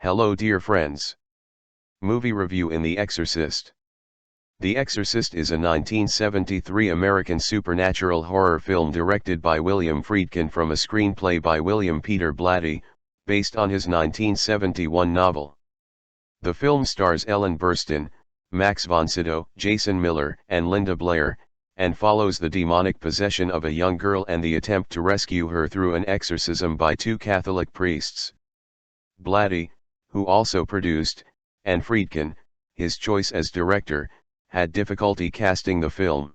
Hello dear friends. Movie review in The Exorcist. The Exorcist is a 1973 American supernatural horror film directed by William Friedkin from a screenplay by William Peter Blatty, based on his 1971 novel. The film stars Ellen Burstyn, Max von Sydow, Jason Miller, and Linda Blair, and follows the demonic possession of a young girl and the attempt to rescue her through an exorcism by two Catholic priests. Blatty, who also produced, and Friedkin, his choice as director, had difficulty casting the film.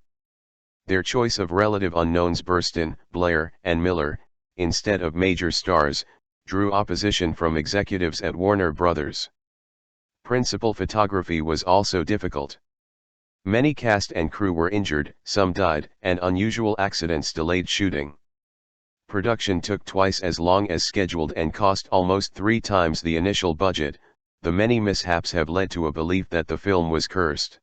Their choice of relative unknowns Burstyn, Blair, and Miller, instead of major stars, drew opposition from executives at Warner Brothers. Principal photography was also difficult. Many cast and crew were injured, some died, and unusual accidents delayed shooting. Production took twice as long as scheduled and cost almost 3 times the initial budget. The many mishaps have led to a belief that the film was cursed.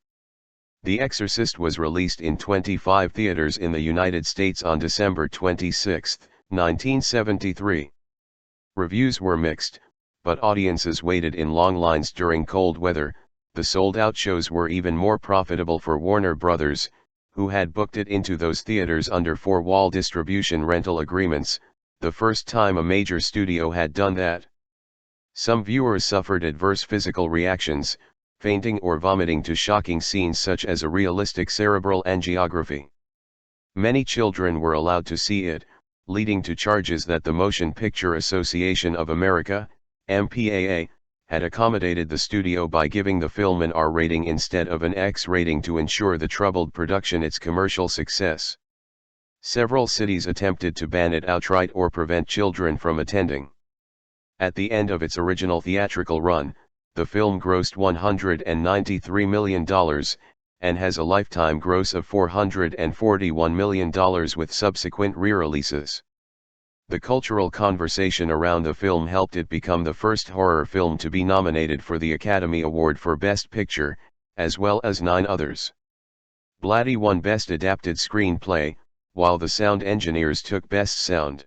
The Exorcist was released in 25 theaters in the United States on December 26, 1973. Reviews were mixed, but audiences waited in long lines during cold weather. The sold-out shows were even more profitable for Warner Brothers, who had booked it into those theaters under 4-wall distribution rental agreements, the first time a major studio had done that. Some viewers suffered adverse physical reactions, fainting or vomiting to shocking scenes such as a realistic cerebral angiography. Many children were allowed to see it, leading to charges that the Motion Picture Association of America, MPAA, had accommodated the studio by giving the film an R rating instead of an X rating to ensure the troubled production its commercial success. Several cities attempted to ban it outright or prevent children from attending. At the end of its original theatrical run, the film grossed $193 million, and has a lifetime gross of $441 million with subsequent re-releases. The cultural conversation around the film helped it become the first horror film to be nominated for the Academy Award for Best Picture, as well as 9 others. Blatty won Best Adapted Screenplay, while the sound engineers took Best Sound.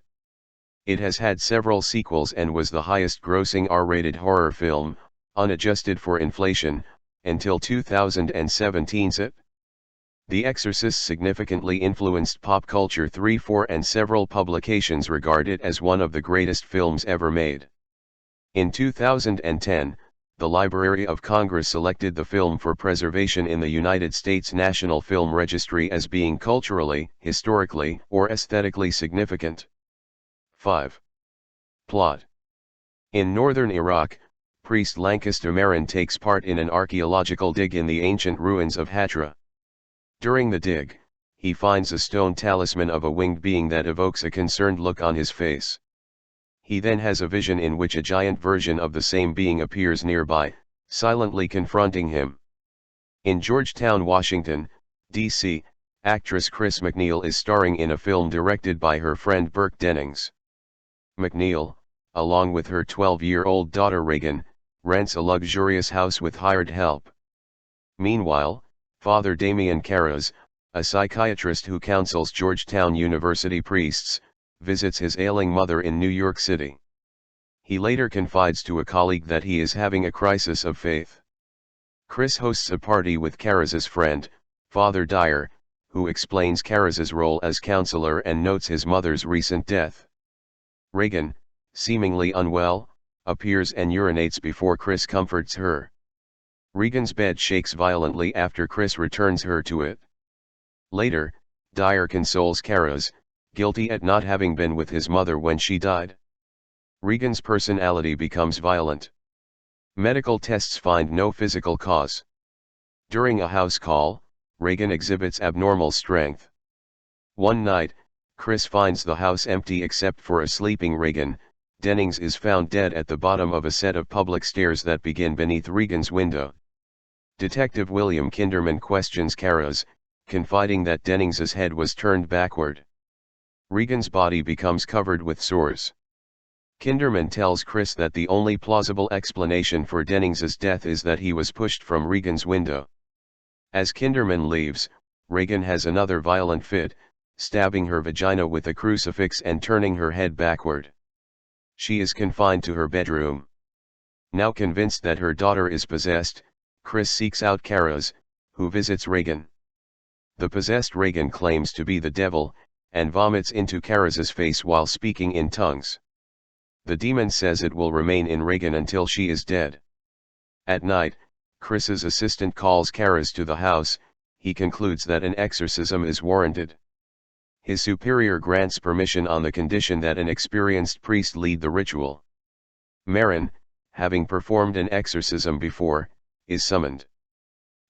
It has had several sequels and was the highest-grossing R-rated horror film, unadjusted for inflation, until 2017's It. The Exorcist significantly influenced pop culture. 3-4 and several publications regard it as one of the greatest films ever made. In 2010, the Library of Congress selected the film for preservation in the United States National Film Registry as being culturally, historically, or aesthetically significant. 5. Plot. In northern Iraq, priest Lancaster Marin takes part in an archaeological dig in the ancient ruins of Hatra. During the dig, he finds a stone talisman of a winged being that evokes a concerned look on his face. He then has a vision in which a giant version of the same being appears nearby, silently confronting him. In Georgetown, Washington, D.C., actress Chris MacNeil is starring in a film directed by her friend Burke Dennings. MacNeil, along with her 12-year-old daughter Regan, rents a luxurious house with hired help. Meanwhile, Father Damien Carras, a psychiatrist who counsels Georgetown University priests, visits his ailing mother in New York City. He later confides to a colleague that he is having a crisis of faith. Chris hosts a party with Carras's friend, Father Dyer, who explains Carras's role as counselor and notes his mother's recent death. Regan, seemingly unwell, appears and urinates before Chris comforts her. Regan's bed shakes violently after Chris returns her to it. Later, Dyer consoles Carras, guilty at not having been with his mother when she died. Regan's personality becomes violent. Medical tests find no physical cause. During a house call, Regan exhibits abnormal strength. One night, Chris finds the house empty except for a sleeping Regan. Dennings is found dead at the bottom of a set of public stairs that begin beneath Regan's window. Detective William Kinderman questions Carras, confiding that Dennings's head was turned backward. Regan's body becomes covered with sores. Kinderman tells Chris that the only plausible explanation for Dennings's death is that he was pushed from Regan's window. As Kinderman leaves, Regan has another violent fit, stabbing her vagina with a crucifix and turning her head backward. She is confined to her bedroom. Now convinced that her daughter is possessed, Chris seeks out Karas, who visits Regan. The possessed Regan claims to be the devil, and vomits into Karas's face while speaking in tongues. The demon says it will remain in Regan until she is dead. At night, Chris's assistant calls Karas to the house. He concludes that an exorcism is warranted. His superior grants permission on the condition that an experienced priest lead the ritual. Marin, having performed an exorcism before, is summoned.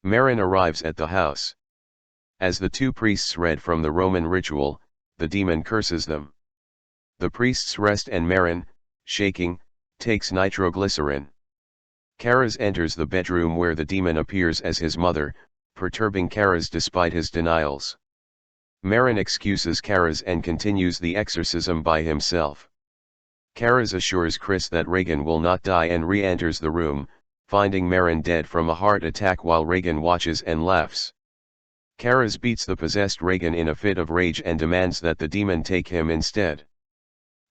Marin arrives at the house. As the two priests read from the Roman ritual, the demon curses them. The priests rest and Marin, shaking, takes nitroglycerin. Karas enters the bedroom where the demon appears as his mother, perturbing Karas despite his denials. Marin excuses Karas and continues the exorcism by himself. Karas assures Chris that Regan will not die and re-enters the room, finding Marin dead from a heart attack while Regan watches and laughs. Karas beats the possessed Regan in a fit of rage and demands that the demon take him instead.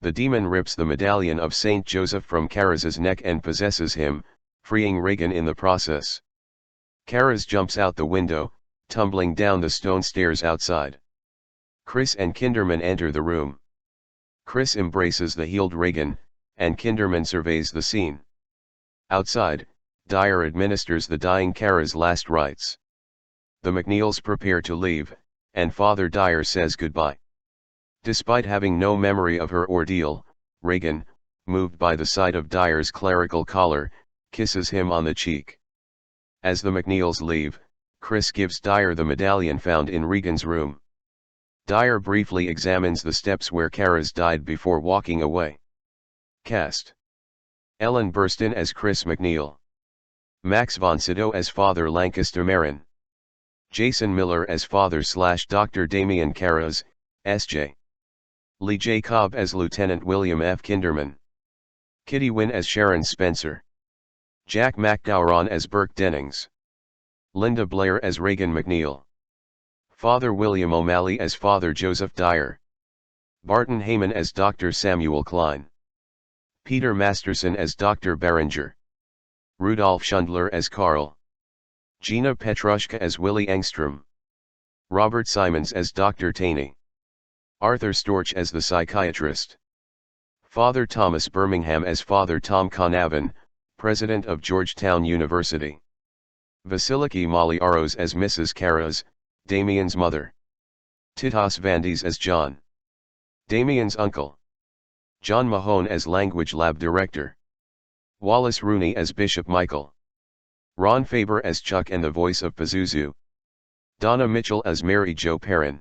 The demon rips the medallion of Saint Joseph from Karas's neck and possesses him, freeing Regan in the process. Karas jumps out the window, tumbling down the stone stairs outside. Chris and Kinderman enter the room. Chris embraces the healed Regan, and Kinderman surveys the scene. Outside, Dyer administers the dying Karas' last rites. The McNeils prepare to leave, and Father Dyer says goodbye. Despite having no memory of her ordeal, Regan, moved by the sight of Dyer's clerical collar, kisses him on the cheek. As the McNeils leave, Chris gives Dyer the medallion found in Regan's room. Dyer briefly examines the steps where Karas died before walking away. Cast: Ellen Burstyn as Chris McNeil, Max von Sydow as Father Lancaster Marin, Jason Miller as Father/Dr. Damien Karas, S.J. Lee J. Cobb as Lieutenant William F. Kinderman, Kitty Wynn as Sharon Spencer, Jack McDowron as Burke Dennings, Linda Blair as Regan McNeil, Father William O'Malley as Father Joseph Dyer, Barton Heyman as Dr. Samuel Klein, Peter Masterson as Dr. Berenger, Rudolf Schundler as Carl, Gina Petrushka as Willie Engstrom, Robert Simons as Dr. Taney, Arthur Storch as the psychiatrist, Father Thomas Birmingham as Father Tom Conavan, President of Georgetown University, Vasiliki Maliaros as Mrs. Karas, Damien's mother, Titas Vandes as John, Damien's uncle, John Mahone as Language Lab Director, Wallace Rooney as Bishop Michael, Ron Faber as Chuck and the voice of Pazuzu, Donna Mitchell as Mary Jo Perrin,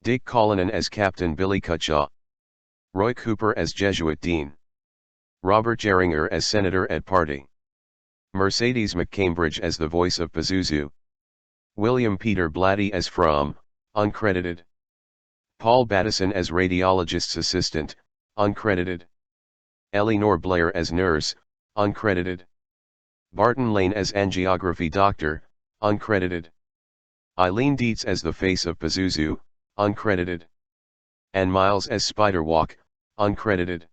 Dick Cullinan as Captain Billy Cutshaw, Roy Cooper as Jesuit Dean, Robert Geringer as Senator at Party, Mercedes McCambridge as the voice of Pazuzu, William Peter Blatty as From, uncredited, Paul Battison as radiologist's assistant, uncredited, Eleanor Blair as nurse, uncredited, Barton Lane as angiography doctor, uncredited, Eileen Dietz as the face of Pazuzu, uncredited, Ann Miles as Spiderwalk, uncredited.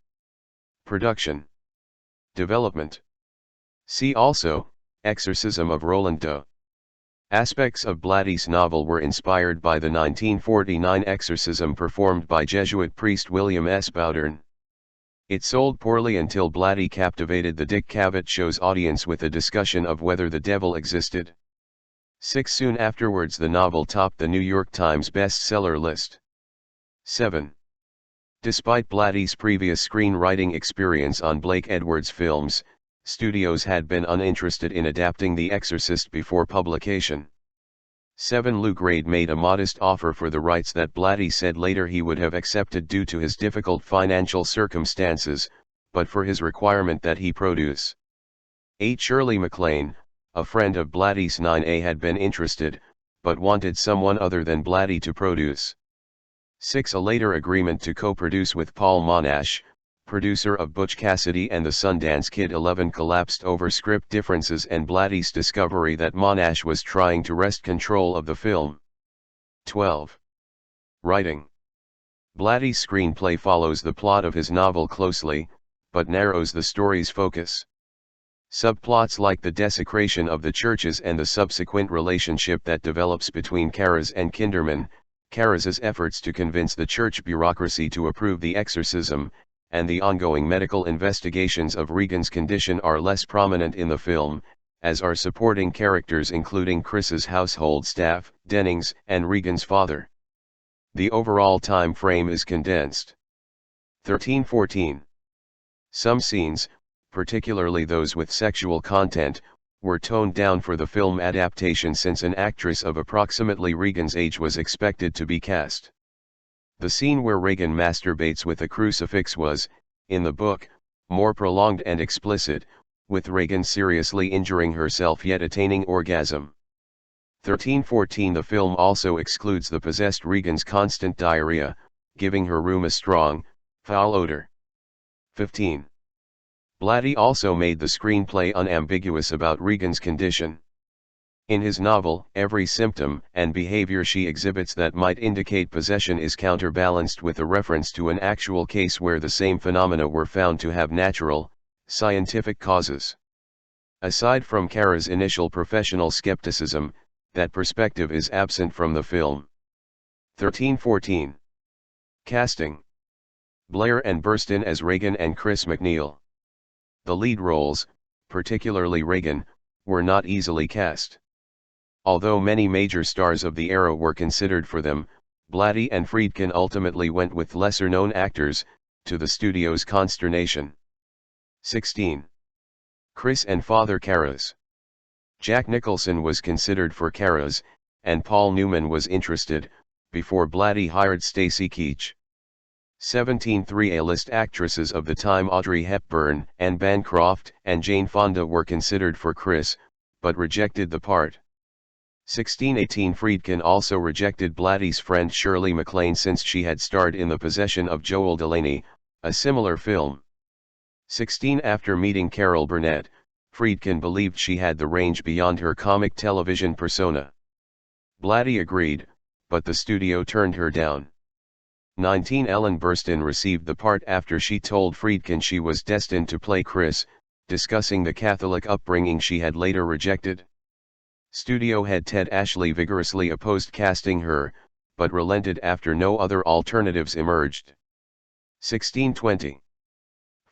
Production. Development. See also, Exorcism of Roland Doe. Aspects of Blatty's novel were inspired by the 1949 exorcism performed by Jesuit priest William S. Bowdern. It sold poorly until Blatty captivated the Dick Cavett Show's audience with a discussion of whether the devil existed. Soon afterwards the novel topped the New York Times bestseller list. 7. Despite Blatty's previous screenwriting experience on Blake Edwards films, studios had been uninterested in adapting The Exorcist before publication. 7. Lou Grade made a modest offer for the rights that Blatty said later he would have accepted due to his difficult financial circumstances, but for his requirement that he produce. 8. Shirley MacLaine, a friend of Blatty's 9A, had been interested, but wanted someone other than Blatty to produce. 6. A later agreement to co-produce with Paul Monash, producer of Butch Cassidy and the Sundance Kid 11, collapsed over script differences and Blatty's discovery that Monash was trying to wrest control of the film. 12. Writing. Blatty's screenplay follows the plot of his novel closely, but narrows the story's focus. Subplots like the desecration of the churches and the subsequent relationship that develops between Karras and Kinderman, Karras's efforts to convince the church bureaucracy to approve the exorcism, and the ongoing medical investigations of Regan's condition are less prominent in the film, as are supporting characters including Chris's household staff, Dennings, and Regan's father. The overall time frame is condensed. 1314. Some scenes, particularly those with sexual content, were toned down for the film adaptation since an actress of approximately Regan's age was expected to be cast. The scene where Regan masturbates with a crucifix was, in the book, more prolonged and explicit, with Regan seriously injuring herself yet attaining orgasm. 1314. The film also excludes the possessed Regan's constant diarrhea, giving her room a strong, foul odor. 15. Blatty also made the screenplay unambiguous about Regan's condition. In his novel, every symptom and behavior she exhibits that might indicate possession is counterbalanced with a reference to an actual case where the same phenomena were found to have natural, scientific causes. Aside from Karras' initial professional skepticism, that perspective is absent from the film. 1314. Casting. Blair and Burstyn as Regan and Chris MacNeil. The lead roles, particularly Regan, were not easily cast. Although many major stars of the era were considered for them, Blatty and Friedkin ultimately went with lesser-known actors, to the studio's consternation. 16. Chris and Father Karras. Jack Nicholson was considered for Karras, and Paul Newman was interested, before Blatty hired Stacy Keach. 17. Three A-list actresses of the time, Audrey Hepburn, Anne Bancroft, and Jane Fonda, were considered for Chris, but rejected the part. 16. 18. Friedkin also rejected Blatty's friend Shirley MacLaine since she had starred in The Possession of Joel Delaney, a similar film. 16. After meeting Carol Burnett, Friedkin believed she had the range beyond her comic television persona. Blatty agreed, but the studio turned her down. 19. Ellen Burstyn received the part after she told Friedkin she was destined to play Chris, discussing the Catholic upbringing she had later rejected. Studio head Ted Ashley vigorously opposed casting her, but relented after no other alternatives emerged. 1620.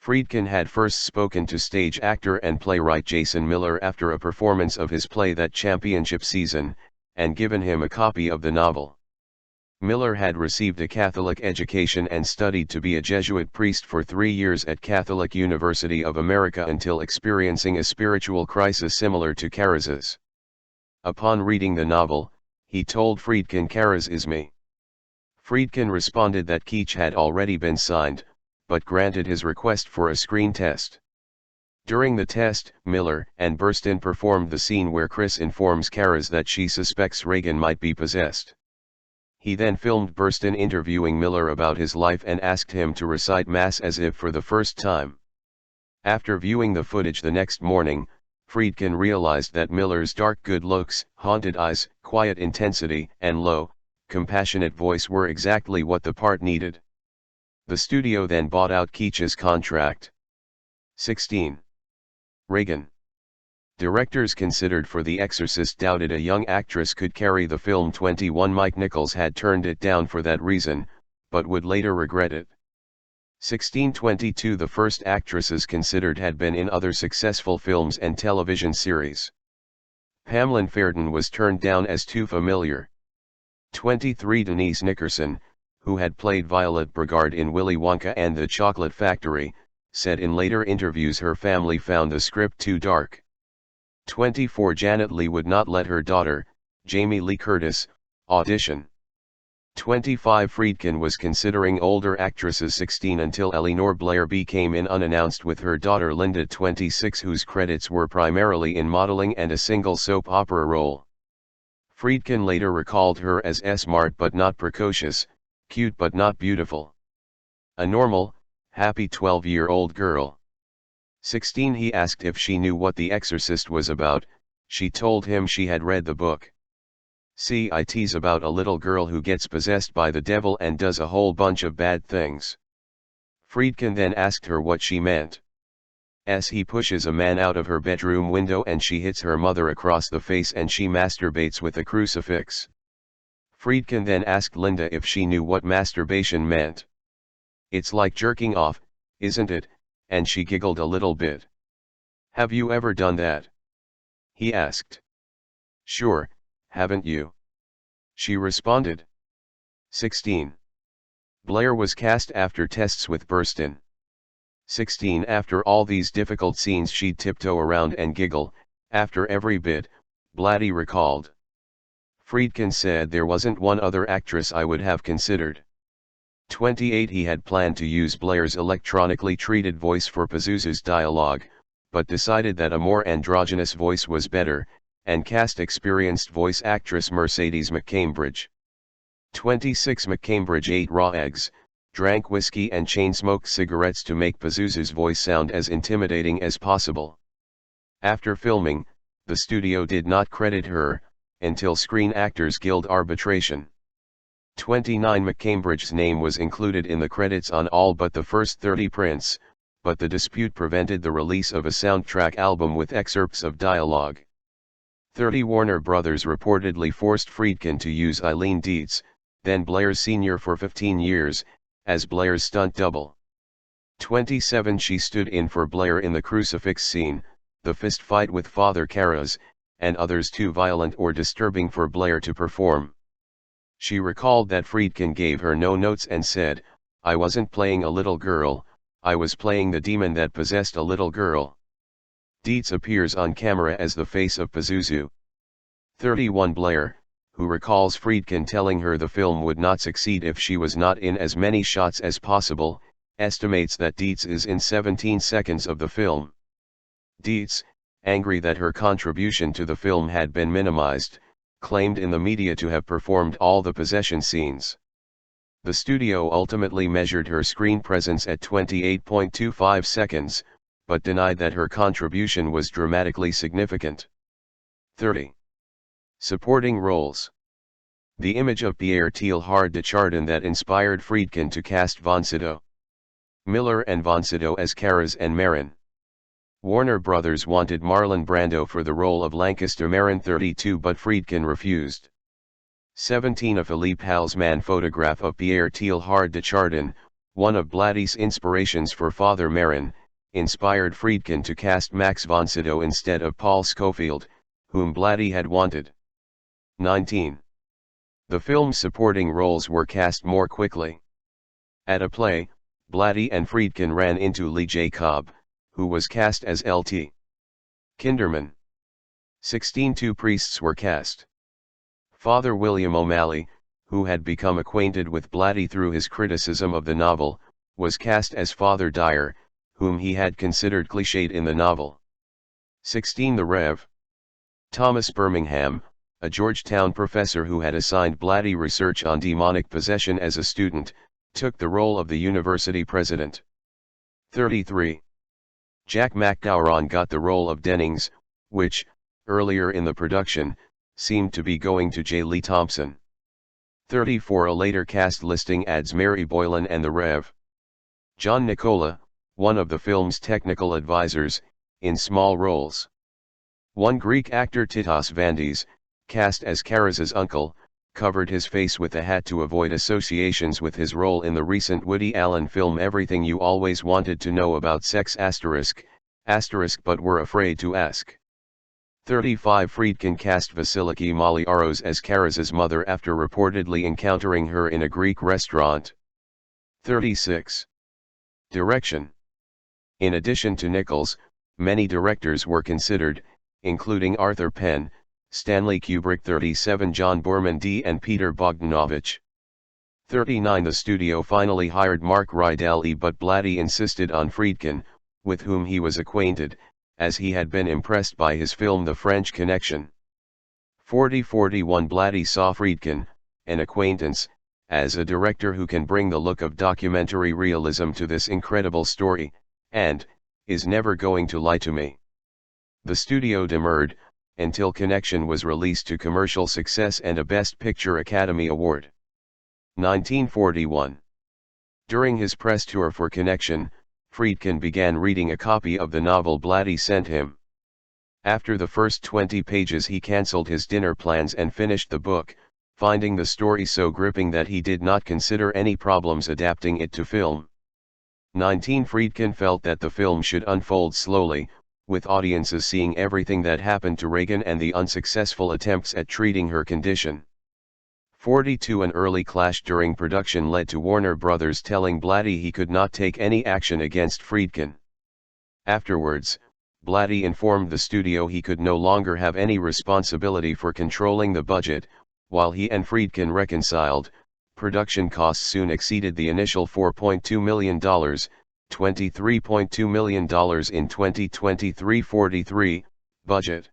Friedkin had first spoken to stage actor and playwright Jason Miller after a performance of his play that championship season, and given him a copy of the novel. Miller had received a Catholic education and studied to be a Jesuit priest for 3 years at Catholic University of America until experiencing a spiritual crisis similar to Karras's. Upon reading the novel, he told Friedkin, "Karras is me." Friedkin responded that Keach had already been signed, but granted his request for a screen test. During the test, Miller and Burstyn performed the scene where Chris informs Karras that she suspects Regan might be possessed. He then filmed Burstyn interviewing Miller about his life and asked him to recite Mass as if for the first time. After viewing the footage the next morning, Friedkin realized that Miller's dark good looks, haunted eyes, quiet intensity, and low, compassionate voice were exactly what the part needed. The studio then bought out Keach's contract. 16. Regan. Directors considered for The Exorcist doubted a young actress could carry the film. 21. Mike Nichols had turned it down for that reason, but would later regret it. 1622. The first actresses considered had been in other successful films and television series. Pamela Fairton was turned down as too familiar. 23. Denise Nickerson, who had played Violet Brigard in Willy Wonka and the Chocolate Factory, said in later interviews her family found the script too dark. 24. Janet Leigh would not let her daughter, Jamie Lee Curtis, audition. 25. Friedkin was considering older actresses. 16. Until Eleanor Blair came in unannounced with her daughter Linda, 26, whose credits were primarily in modeling and a single soap opera role. Friedkin later recalled her as smart but not precocious, cute but not beautiful. A normal, happy 12-year-old girl. 16. He asked if she knew what The Exorcist was about. She told him she had read the book. It's about a little girl who gets possessed by the devil and does a whole bunch of bad things. Friedkin then asked her what she meant. As he pushes a man out of her bedroom window and she hits her mother across the face and she masturbates with a crucifix. Friedkin then asked Linda if she knew what masturbation meant. "It's like jerking off, isn't it?" and she giggled a little bit. "Have you ever done that?" he asked. "Sure, haven't you?" she responded. 16. Blair was cast after tests with Burstyn. 16. After all these difficult scenes she'd tiptoe around and giggle, after every bit, Blatty recalled. Friedkin said there wasn't one other actress I would have considered. 28. He had planned to use Blair's electronically treated voice for Pazuzu's dialogue, but decided that a more androgynous voice was better, and cast experienced voice actress Mercedes McCambridge. 26. McCambridge ate raw eggs, drank whiskey and chain-smoked cigarettes to make Pazuzu's voice sound as intimidating as possible. After filming, the studio did not credit her, until Screen Actors Guild arbitration. 29. McCambridge's name was included in the credits on all but the first 30 prints, but the dispute prevented the release of a soundtrack album with excerpts of dialogue. 30. Warner Brothers reportedly forced Friedkin to use Eileen Dietz, then Blair's senior for 15 years, as Blair's stunt double. 27. She stood in for Blair in the crucifix scene, the fist fight with Father Karras, and others too violent or disturbing for Blair to perform. She recalled that Friedkin gave her no notes and said, "I wasn't playing a little girl, I was playing the demon that possessed a little girl." Dietz appears on camera as the face of Pazuzu. 31. Blair, who recalls Friedkin telling her the film would not succeed if she was not in as many shots as possible, estimates that Dietz is in 17 seconds of the film. Dietz, angry that her contribution to the film had been minimized, claimed in the media to have performed all the possession scenes. The studio ultimately measured her screen presence at 28.25 seconds, but denied that her contribution was dramatically significant. 30. Supporting roles. The image of Pierre Teilhard de Chardin that inspired Friedkin to cast von Sydow. Miller and von Sydow as Karras and Marin. Warner Brothers wanted Marlon Brando for the role of Lancaster Marin 32 but Friedkin refused. 17. A Philippe Halsman photograph of Pierre Teilhard de Chardin, one of Blatty's inspirations for Father Marin, inspired Friedkin to cast Max von Sydow instead of Paul Scofield, whom Blatty had wanted. 19. The film's supporting roles were cast more quickly. At a play, Blatty and Friedkin ran into Lee J. Cobb, who was cast as L.T. Kinderman. 16. Two priests were cast. Father William O'Malley, who had become acquainted with Blatty through his criticism of the novel, was cast as Father Dyer, whom he had considered cliched in the novel. 16. The Rev. Thomas Birmingham, a Georgetown professor who had assigned Blatty research on demonic possession as a student, took the role of the university president. 33. Jack McGowran got the role of Dennings, which, earlier in the production, seemed to be going to J. Lee Thompson. 34. A later cast listing adds Mary Boylan and the Rev. John Nicola, one of the film's technical advisors, in small roles. 1. Greek actor Titos Vandis, cast as Karras's uncle, covered his face with a hat to avoid associations with his role in the recent Woody Allen film Everything You Always Wanted to Know About Sex but were afraid to ask. 35. Friedkin cast Vasiliki Maliaros as Karras's mother after reportedly encountering her in a Greek restaurant. 36. Direction. In addition to Nichols, many directors were considered, including Arthur Penn, Stanley Kubrick 37 John Boorman D and Peter Bogdanovich. 39 The studio finally hired Mark Rydell but Blatty insisted on Friedkin, with whom he was acquainted, as he had been impressed by his film The French Connection. 41 Blatty saw Friedkin, an acquaintance, as a director who can bring the look of documentary realism to this incredible story, and is never going to lie to me. The studio demurred, until Connection was released to commercial success and a Best Picture Academy Award. 1941. During his press tour for Connection, Friedkin began reading a copy of the novel Blatty sent him. After the first 20 pages he cancelled his dinner plans and finished the book, finding the story so gripping that he did not consider any problems adapting it to film. 19 Friedkin felt that the film should unfold slowly, with audiences seeing everything that happened to Reagan and the unsuccessful attempts at treating her condition. 42 An early clash during production led to Warner Brothers telling Blatty he could not take any action against Friedkin. Afterwards, Blatty informed the studio he could no longer have any responsibility for controlling the budget. While he and Friedkin reconciled, production costs soon exceeded the initial $4.2 million, $23.2 million in 2023. 43, budget.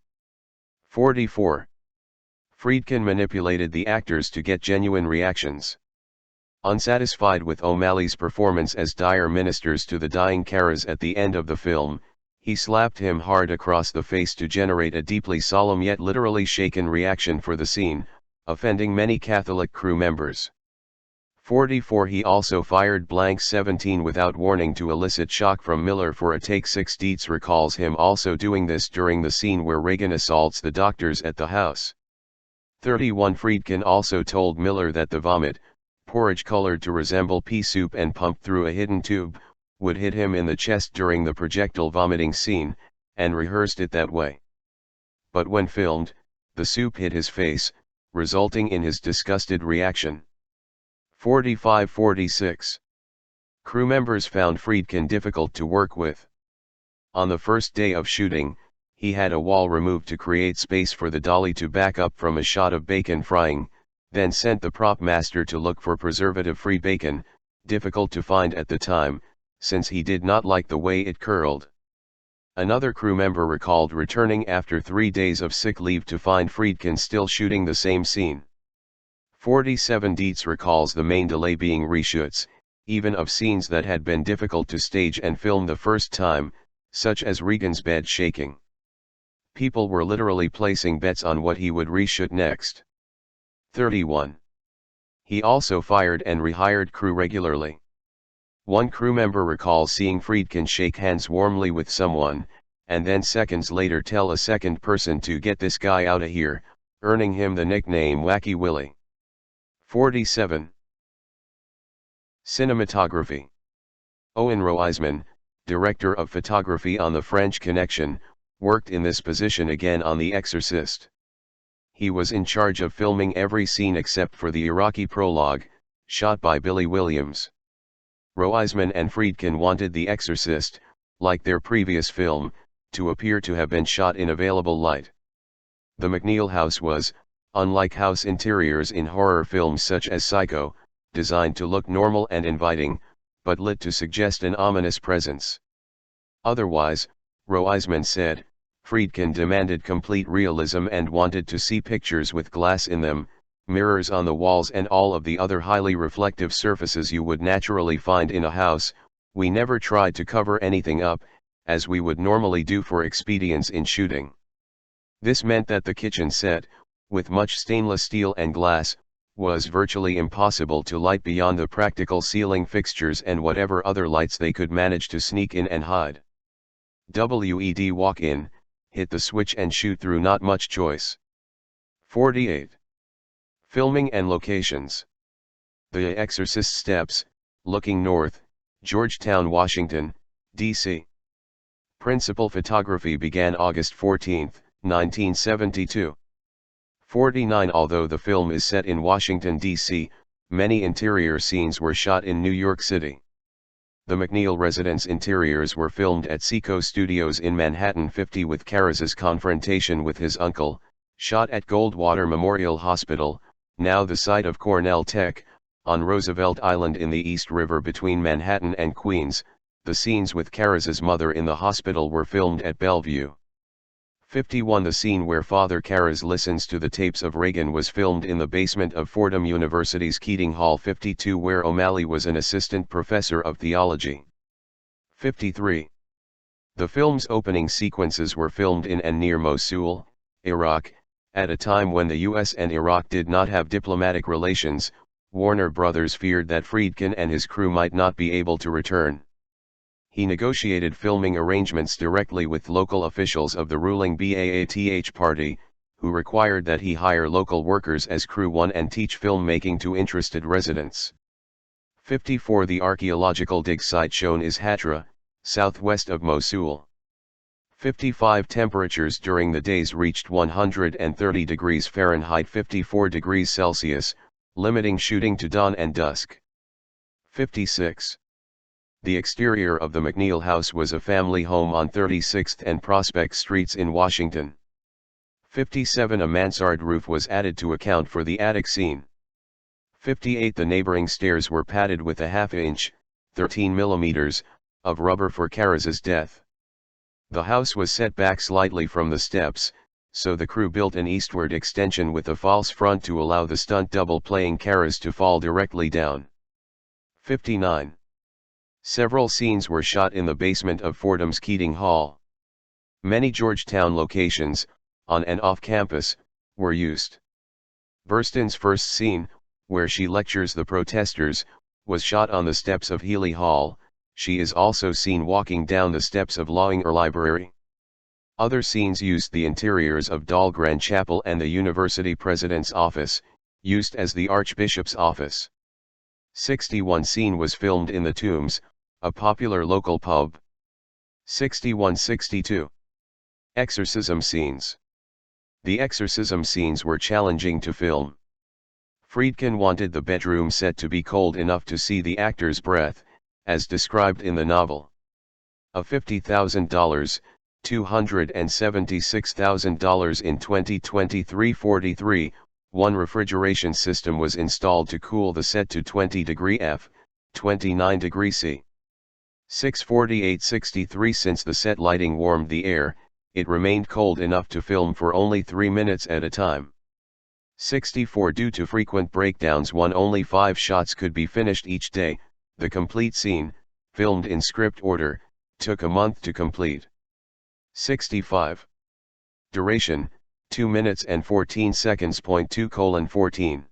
44. Friedkin manipulated the actors to get genuine reactions. Unsatisfied with O'Malley's performance as dire ministers to the dying Caras at the end of the film, he slapped him hard across the face to generate a deeply solemn yet literally shaken reaction for the scene, offending many Catholic crew members. 44 He also fired blank 17 without warning to elicit shock from Miller for a take. 6 Dietz recalls him also doing this during the scene where Reagan assaults the doctors at the house. 31 Friedkin also told Miller that the vomit, porridge colored to resemble pea soup and pumped through a hidden tube, would hit him in the chest during the projectile vomiting scene, and rehearsed it that way. But when filmed, the soup hit his face, resulting in his disgusted reaction. 45-46. Crew members found Friedkin difficult to work with. On the first day of shooting, he had a wall removed to create space for the dolly to back up from a shot of bacon frying, then sent the prop master to look for preservative-free bacon, difficult to find at the time, since he did not like the way it curled. Another crew member recalled returning after 3 days of sick leave to find Friedkin still shooting the same scene. 47 Dietz recalls the main delay being reshoots, even of scenes that had been difficult to stage and film the first time, such as Regan's bed shaking. People were literally placing bets on what he would reshoot next. 31. He also fired and rehired crew regularly. One crew member recalls seeing Friedkin shake hands warmly with someone, and then seconds later tell a second person to get this guy outta here, earning him the nickname Wacky Willie. 47. Cinematography. Owen Roizman, director of photography on The French Connection, worked in this position again on The Exorcist. He was in charge of filming every scene except for the Iraqi prologue, shot by Billy Williams. Roizman and Friedkin wanted The Exorcist, like their previous film, to appear to have been shot in available light. The McNeil house was, unlike house interiors in horror films such as Psycho, designed to look normal and inviting, but lit to suggest an ominous presence. Otherwise, Roizman said, Friedkin demanded complete realism and wanted to see pictures with glass in them, mirrors on the walls and all of the other highly reflective surfaces you would naturally find in a house. We never tried to cover anything up, as we would normally do for expedience in shooting. This meant that the kitchen set, with much stainless steel and glass, was virtually impossible to light beyond the practical ceiling fixtures and whatever other lights they could manage to sneak in and hide. WED walk in, hit the switch and shoot through, not much choice. 48. Filming and locations. The Exorcist steps, looking north, Georgetown, Washington, D.C. Principal photography began August 14, 1972. 49. Although the film is set in Washington, D.C., many interior scenes were shot in New York City. The McNeil residence interiors were filmed at Seco Studios in Manhattan. 50. With Karas's confrontation with his uncle, shot at Goldwater Memorial Hospital, now the site of Cornell Tech, on Roosevelt Island in the East River between Manhattan and Queens. The scenes with Karas's mother in the hospital were filmed at Bellevue. 51. The scene where Father Karras listens to the tapes of Reagan was filmed in the basement of Fordham University's Keating Hall. 52. Where O'Malley was an assistant professor of theology. 53. The film's opening sequences were filmed in and near Mosul, Iraq, at a time when the US and Iraq did not have diplomatic relations. Warner Brothers feared that Friedkin and his crew might not be able to return. He negotiated filming arrangements directly with local officials of the ruling Baath party, who required that he hire local workers as crew one and teach filmmaking to interested residents. 54 The archaeological dig site shown is Hatra, southwest of Mosul. 55 Temperatures during the days reached 130 degrees Fahrenheit 54 degrees Celsius, limiting shooting to dawn and dusk. 56. The exterior of the McNeil House was a family home on 36th and Prospect Streets in Washington. 57 A mansard roof was added to account for the attic scene. 58 The neighboring stairs were padded with a half-inch, 13 mm, of rubber for Karaz's death. The house was set back slightly from the steps, so the crew built an eastward extension with a false front to allow the stunt double playing Karaz to fall directly down. 59. Several scenes were shot in the basement of Fordham's Keating Hall. Many Georgetown locations, on and off campus, were used. Burstyn's first scene, where she lectures the protesters, was shot on the steps of Healy Hall. She is also seen walking down the steps of Lawinger Library. Other scenes used the interiors of Dahlgren Chapel and the University President's office, used as the Archbishop's office. 61 Scene was filmed in the Tombs, a popular local pub. 61-62. Exorcism scenes. The exorcism scenes were challenging to film. Friedkin wanted the bedroom set to be cold enough to see the actor's breath, as described in the novel. Of $50,000, $276,000 in 2023-43, one refrigeration system was installed to cool the set to 20° F, 29° C. 648-63 Since the set lighting warmed the air, it remained cold enough to film for only 3 minutes at a time. 64 Due to frequent breakdowns only 5 shots could be finished each day. The complete scene, filmed in script order, took a month to complete. 65. Duration, 2 minutes and 14 seconds. 2:14.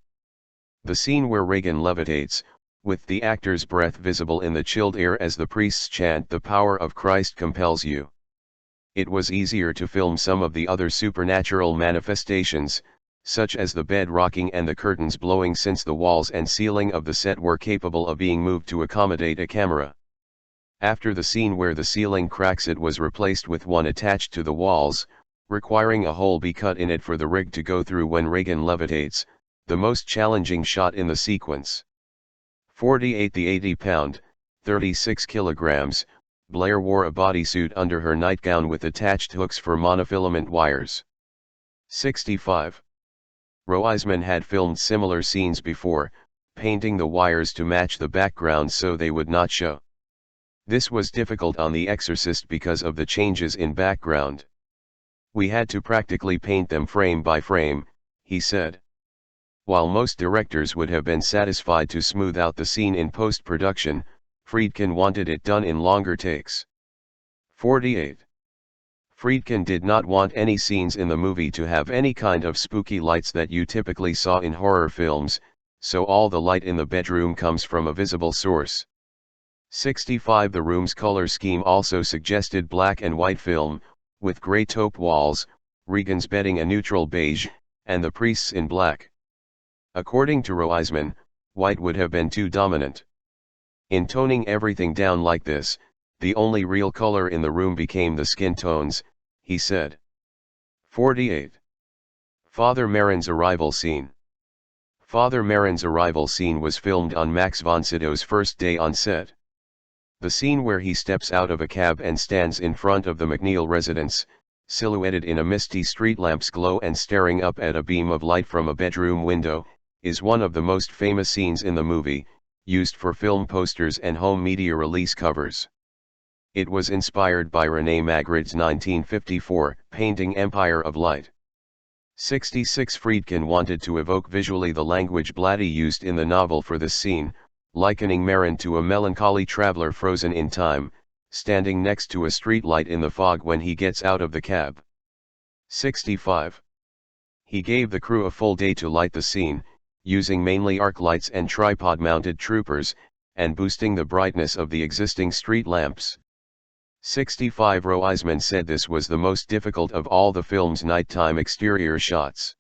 The scene where Regan levitates, with the actor's breath visible in the chilled air as the priests chant "The power of Christ compels you." It was easier to film some of the other supernatural manifestations, such as the bed rocking and the curtains blowing, since the walls and ceiling of the set were capable of being moved to accommodate a camera. After the scene where the ceiling cracks, it was replaced with one attached to the walls, requiring a hole be cut in it for the rig to go through when Regan levitates, the most challenging shot in the sequence. 48 The 80-pound, 36 kilograms, Blair wore a bodysuit under her nightgown with attached hooks for monofilament wires. 65. Roisman had filmed similar scenes before, painting the wires to match the background so they would not show. This was difficult on The Exorcist because of the changes in background. "We had to practically paint them frame by frame," he said. While most directors would have been satisfied to smooth out the scene in post-production, Friedkin wanted it done in longer takes. 48. Friedkin did not want any scenes in the movie to have any kind of spooky lights that you typically saw in horror films, so all the light in the bedroom comes from a visible source. 65 The room's color scheme also suggested black and white film, with gray taupe walls, Regan's bedding a neutral beige, and the priests in black. According to Roisman, white would have been too dominant. "In toning everything down like this, the only real color in the room became the skin tones," he said. 48. Father Marin's arrival scene. Father Marin's arrival scene was filmed on Max von Sydow's first day on set. The scene where he steps out of a cab and stands in front of the McNeil residence, silhouetted in a misty street lamp's glow and staring up at a beam of light from a bedroom window, is one of the most famous scenes in the movie, used for film posters and home media release covers. It was inspired by René Magritte's 1954 painting Empire of Light. 66 Friedkin wanted to evoke visually the language Blatty used in the novel for this scene, likening Marin to a melancholy traveler frozen in time, standing next to a street light in the fog when he gets out of the cab. 65. He gave the crew a full day to light the scene, using mainly arc lights and tripod-mounted troopers, and boosting the brightness of the existing street lamps. 65 Roisman said this was the most difficult of all the film's nighttime exterior shots.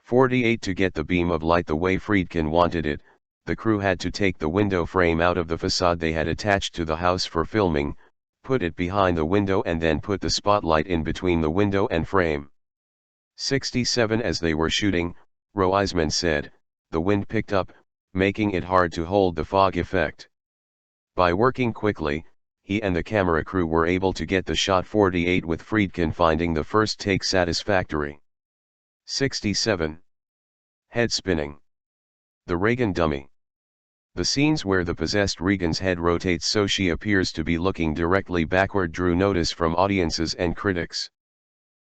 48 To get the beam of light the way Friedkin wanted it, the crew had to take the window frame out of the facade they had attached to the house for filming, put it behind the window and then put the spotlight in between the window and frame. 67 As they were shooting, Roisman said, the wind picked up, making it hard to hold the fog effect. By working quickly, he and the camera crew were able to get the shot 48 with Friedkin finding the first take satisfactory. 67. Head spinning. The Regan dummy. The scenes where the possessed Regan's head rotates so she appears to be looking directly backward drew notice from audiences and critics.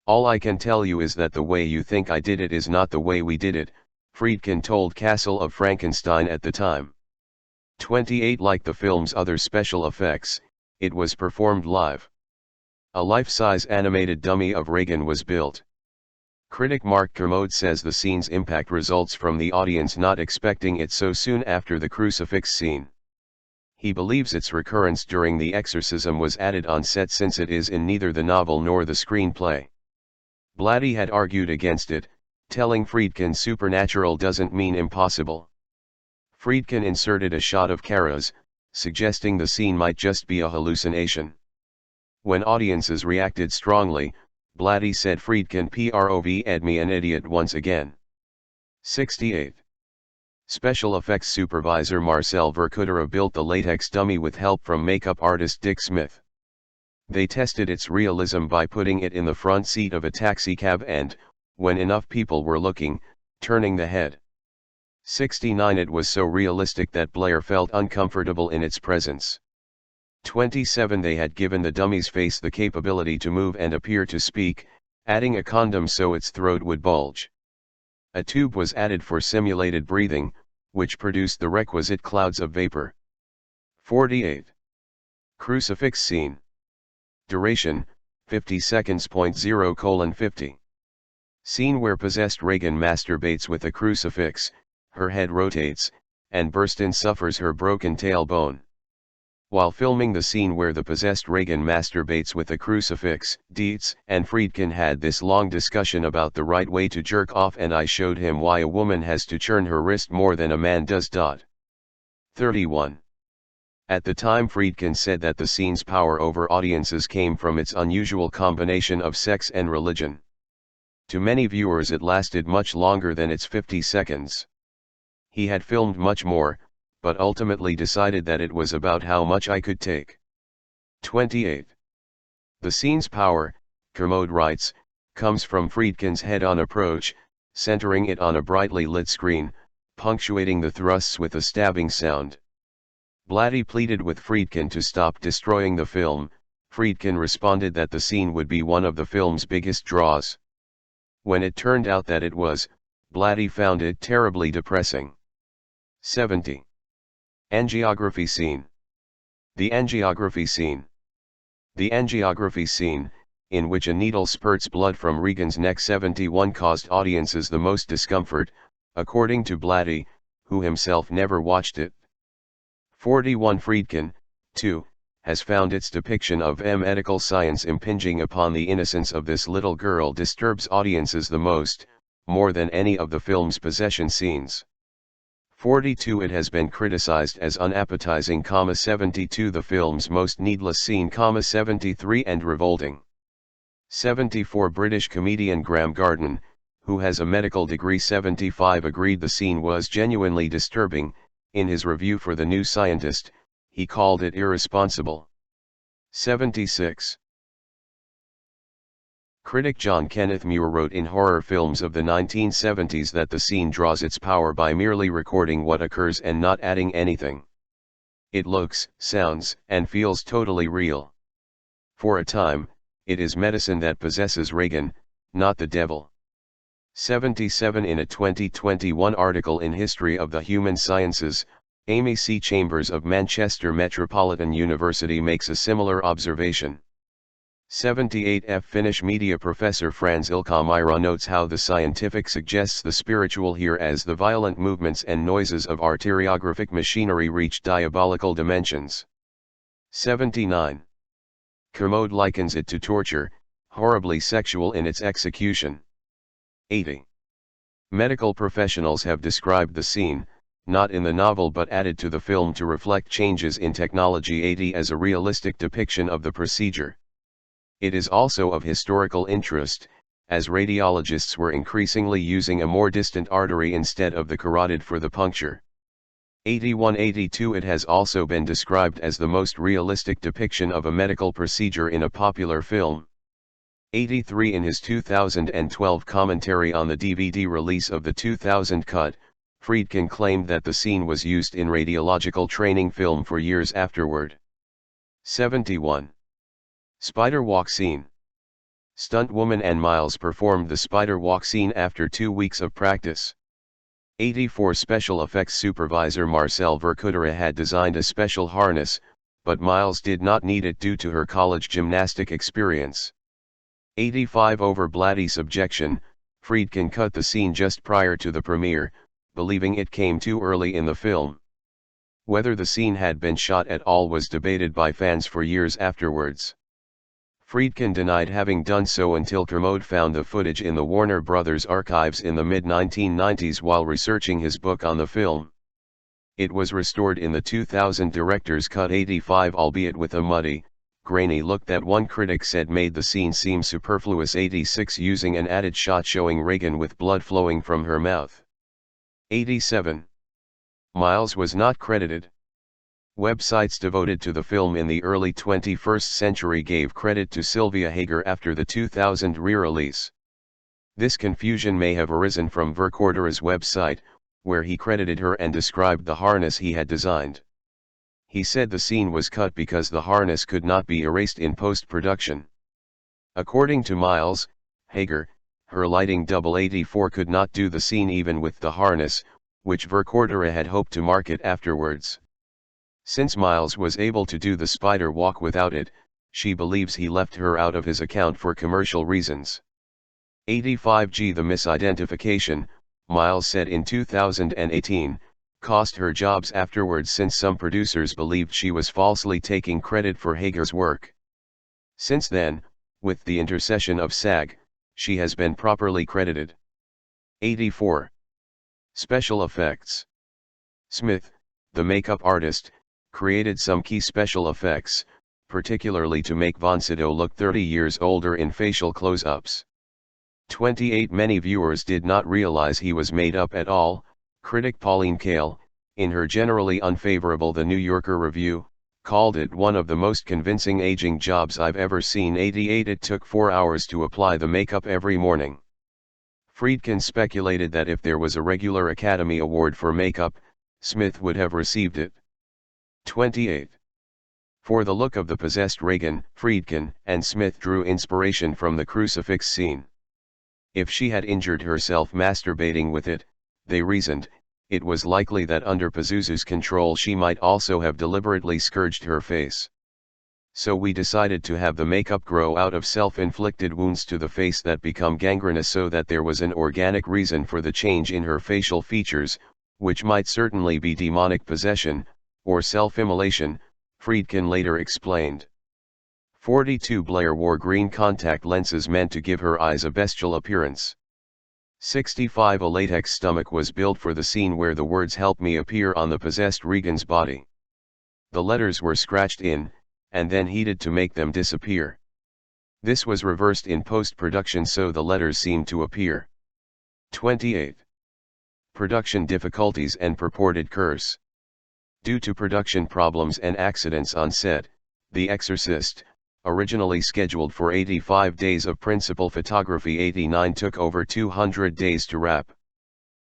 All I can tell you is that the way you think I did it is not the way we did it, Friedkin told Castle of Frankenstein at the time. 28 Like the film's other special effects, it was performed live. A life-size animated dummy of Regan was built. Critic Mark Kermode says the scene's impact results from the audience not expecting it so soon after the crucifix scene. He believes its recurrence during the exorcism was added on set since it is in neither the novel nor the screenplay. Blatty had argued against it, telling Friedkin supernatural doesn't mean impossible. Friedkin inserted a shot of Kara's, suggesting the scene might just be a hallucination. When audiences reacted strongly, Blatty said Friedkin proved me an idiot once again. 68. Special effects supervisor Marcel Vercoutere built the latex dummy with help from makeup artist Dick Smith. They tested its realism by putting it in the front seat of a taxicab and, when enough people were looking, turning the head. 69. It was so realistic that Blair felt uncomfortable in its presence. 27. They had given the dummy's face the capability to move and appear to speak, adding a condom so its throat would bulge. A tube was added for simulated breathing, which produced the requisite clouds of vapor. 48. Crucifix scene. Duration, 50 seconds. 0:50. Scene where possessed Regan masturbates with a crucifix, her head rotates, and Burstyn suffers her broken tailbone. While filming the scene where the possessed Regan masturbates with a crucifix, Dietz and Friedkin had this long discussion about the right way to jerk off, and I showed him why a woman has to churn her wrist more than a man does. 31. At the time Friedkin said that the scene's power over audiences came from its unusual combination of sex and religion. To many viewers it lasted much longer than its 50 seconds. He had filmed much more, but ultimately decided that it was about how much I could take. 28. The scene's power, Kermode writes, comes from Friedkin's head-on approach, centering it on a brightly lit screen, punctuating the thrusts with a stabbing sound. Blatty pleaded with Friedkin to stop destroying the film. Friedkin responded that the scene would be one of the film's biggest draws. When it turned out that it was, Blatty found it terribly depressing. 70. Angiography scene. The angiography scene. The angiography scene, in which a needle spurts blood from Regan's neck 71 caused audiences the most discomfort, according to Blatty, who himself never watched it. 41. Friedkin, too, has found its depiction of medical science impinging upon the innocence of this little girl disturbs audiences the most, more than any of the film's possession scenes. 42. It has been criticized as unappetizing, 72 the film's most needless scene, 73 and revolting. 74. British comedian Graham Garden, who has a medical degree 75 agreed the scene was genuinely disturbing. In his review for The New Scientist, he called it irresponsible. 76. Critic John Kenneth Muir wrote in Horror Films of the 1970s that the scene draws its power by merely recording what occurs and not adding anything. It looks, sounds, and feels totally real. For a time, it is medicine that possesses Regan, not the devil. 77. In a 2021 article in History of the Human Sciences, Amy C. Chambers of Manchester Metropolitan University makes a similar observation. 78. Finnish media professor Frans Ilkka-Maira notes how the scientific suggests the spiritual here as the violent movements and noises of arteriographic machinery reach diabolical dimensions. 79. Kermode likens it to torture, horribly sexual in its execution. 80. Medical professionals have described the scene, not in the novel but added to the film to reflect changes in technology 80 as a realistic depiction of the procedure. It is also of historical interest, as radiologists were increasingly using a more distant artery instead of the carotid for the puncture. 81-82 It has also been described as the most realistic depiction of a medical procedure in a popular film. 83 In his 2012 commentary on the DVD release of the 2000 cut, Friedkin claimed that the scene was used in radiological training film for years afterward. 71. Spider walk scene. Stunt woman and Miles performed the spider walk scene after 2 weeks of practice. 84 Special effects supervisor Marcel Vercoutere had designed a special harness, but Miles did not need it due to her college gymnastic experience. 85 Over Blatty's objection, Friedkin cut the scene just prior to the premiere, believing it came too early in the film. Whether the scene had been shot at all was debated by fans for years afterwards. Friedkin denied having done so until Kermode found the footage in the Warner Brothers archives in the mid-1990s while researching his book on the film. It was restored in the 2000 director's cut. 85 Albeit with a muddy, grainy look that one critic said made the scene seem superfluous. 86 Using an added shot showing Regan with blood flowing from her mouth. 87. Miles was not credited. Websites devoted to the film in the early 21st century gave credit to Sylvia Hager after the 2000 re-release. This confusion may have arisen from Vercoutere's website, where he credited her and described the harness he had designed. He said the scene was cut because the harness could not be erased in post-production. According to Miles, Hager, her lighting double 84 could not do the scene even with the harness, which Vercoutere had hoped to market afterwards. Since Miles was able to do the spider walk without it, she believes he left her out of his account for commercial reasons. 85G The misidentification, Miles said in 2018, cost her jobs afterwards since some producers believed she was falsely taking credit for Hager's work. Since then, with the intercession of SAG, she has been properly credited. 84. Special effects. Smith, the makeup artist, created some key special effects, particularly to make Von Sydow look 30 years older in facial close-ups. 28 Many viewers did not realize he was made up at all. Critic Pauline Kael, in her generally unfavorable The New Yorker review, called it one of the most convincing aging jobs I've ever seen. 88 It took 4 hours to apply the makeup every morning. Friedkin speculated that if there was a regular Academy Award for makeup, Smith would have received it. 28. For the look of the possessed Regan, Friedkin and Smith drew inspiration from the crucifix scene. If she had injured herself masturbating with it, they reasoned, it was likely that under Pazuzu's control she might also have deliberately scourged her face. So we decided to have the makeup grow out of self-inflicted wounds to the face that become gangrenous so that there was an organic reason for the change in her facial features, which might certainly be demonic possession, or self-immolation, Friedkin later explained. 42 Blair wore green contact lenses meant to give her eyes a bestial appearance. 65 A latex stomach was built for the scene where the words "Help me" appear on the possessed Regan's body. The letters were scratched in, and then heated to make them disappear. This was reversed in post-production so the letters seemed to appear. 28. Production difficulties and purported curse. Due to production problems and accidents on set, The Exorcist, originally scheduled for 85 days of principal photography 89 took over 200 days to wrap.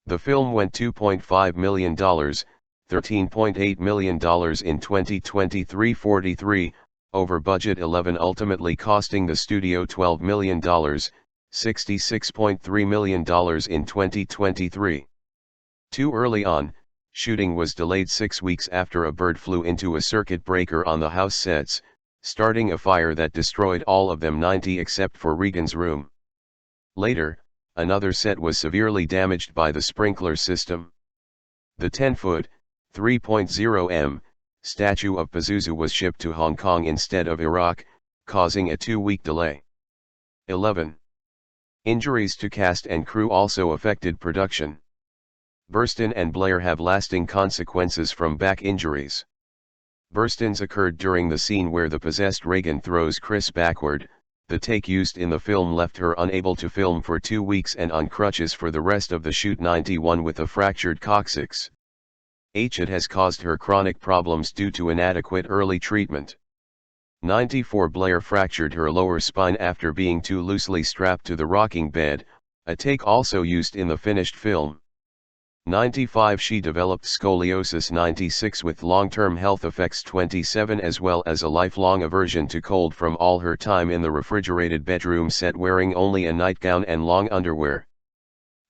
The film went $2.5 million, $13.8 million in 2023-43, over budget 11 ultimately costing the studio $12 million, $66.3 million in 2023. Too early on, shooting was delayed 6 weeks after a bird flew into a circuit breaker on the house sets, starting a fire that destroyed all of them 90 except for Regan's room. Later, another set was severely damaged by the sprinkler system. The 10-foot, 3.0 m, statue of Pazuzu was shipped to Hong Kong instead of Iraq, causing a 2-week delay. 11. Injuries to cast and crew also affected production. Burstyn and Blair have lasting consequences from back injuries. Burstyn's occurred during the scene where the possessed Regan throws Chris backward. The take used in the film left her unable to film for 2 weeks and on crutches for the rest of the shoot. 91 With a fractured coccyx. It has caused her chronic problems due to inadequate early treatment. 94 Blair fractured her lower spine after being too loosely strapped to the rocking bed, a take also used in the finished film. 95 She developed scoliosis. 96 With long-term health effects. 27 As well as a lifelong aversion to cold from all her time in the refrigerated bedroom set wearing only a nightgown and long underwear.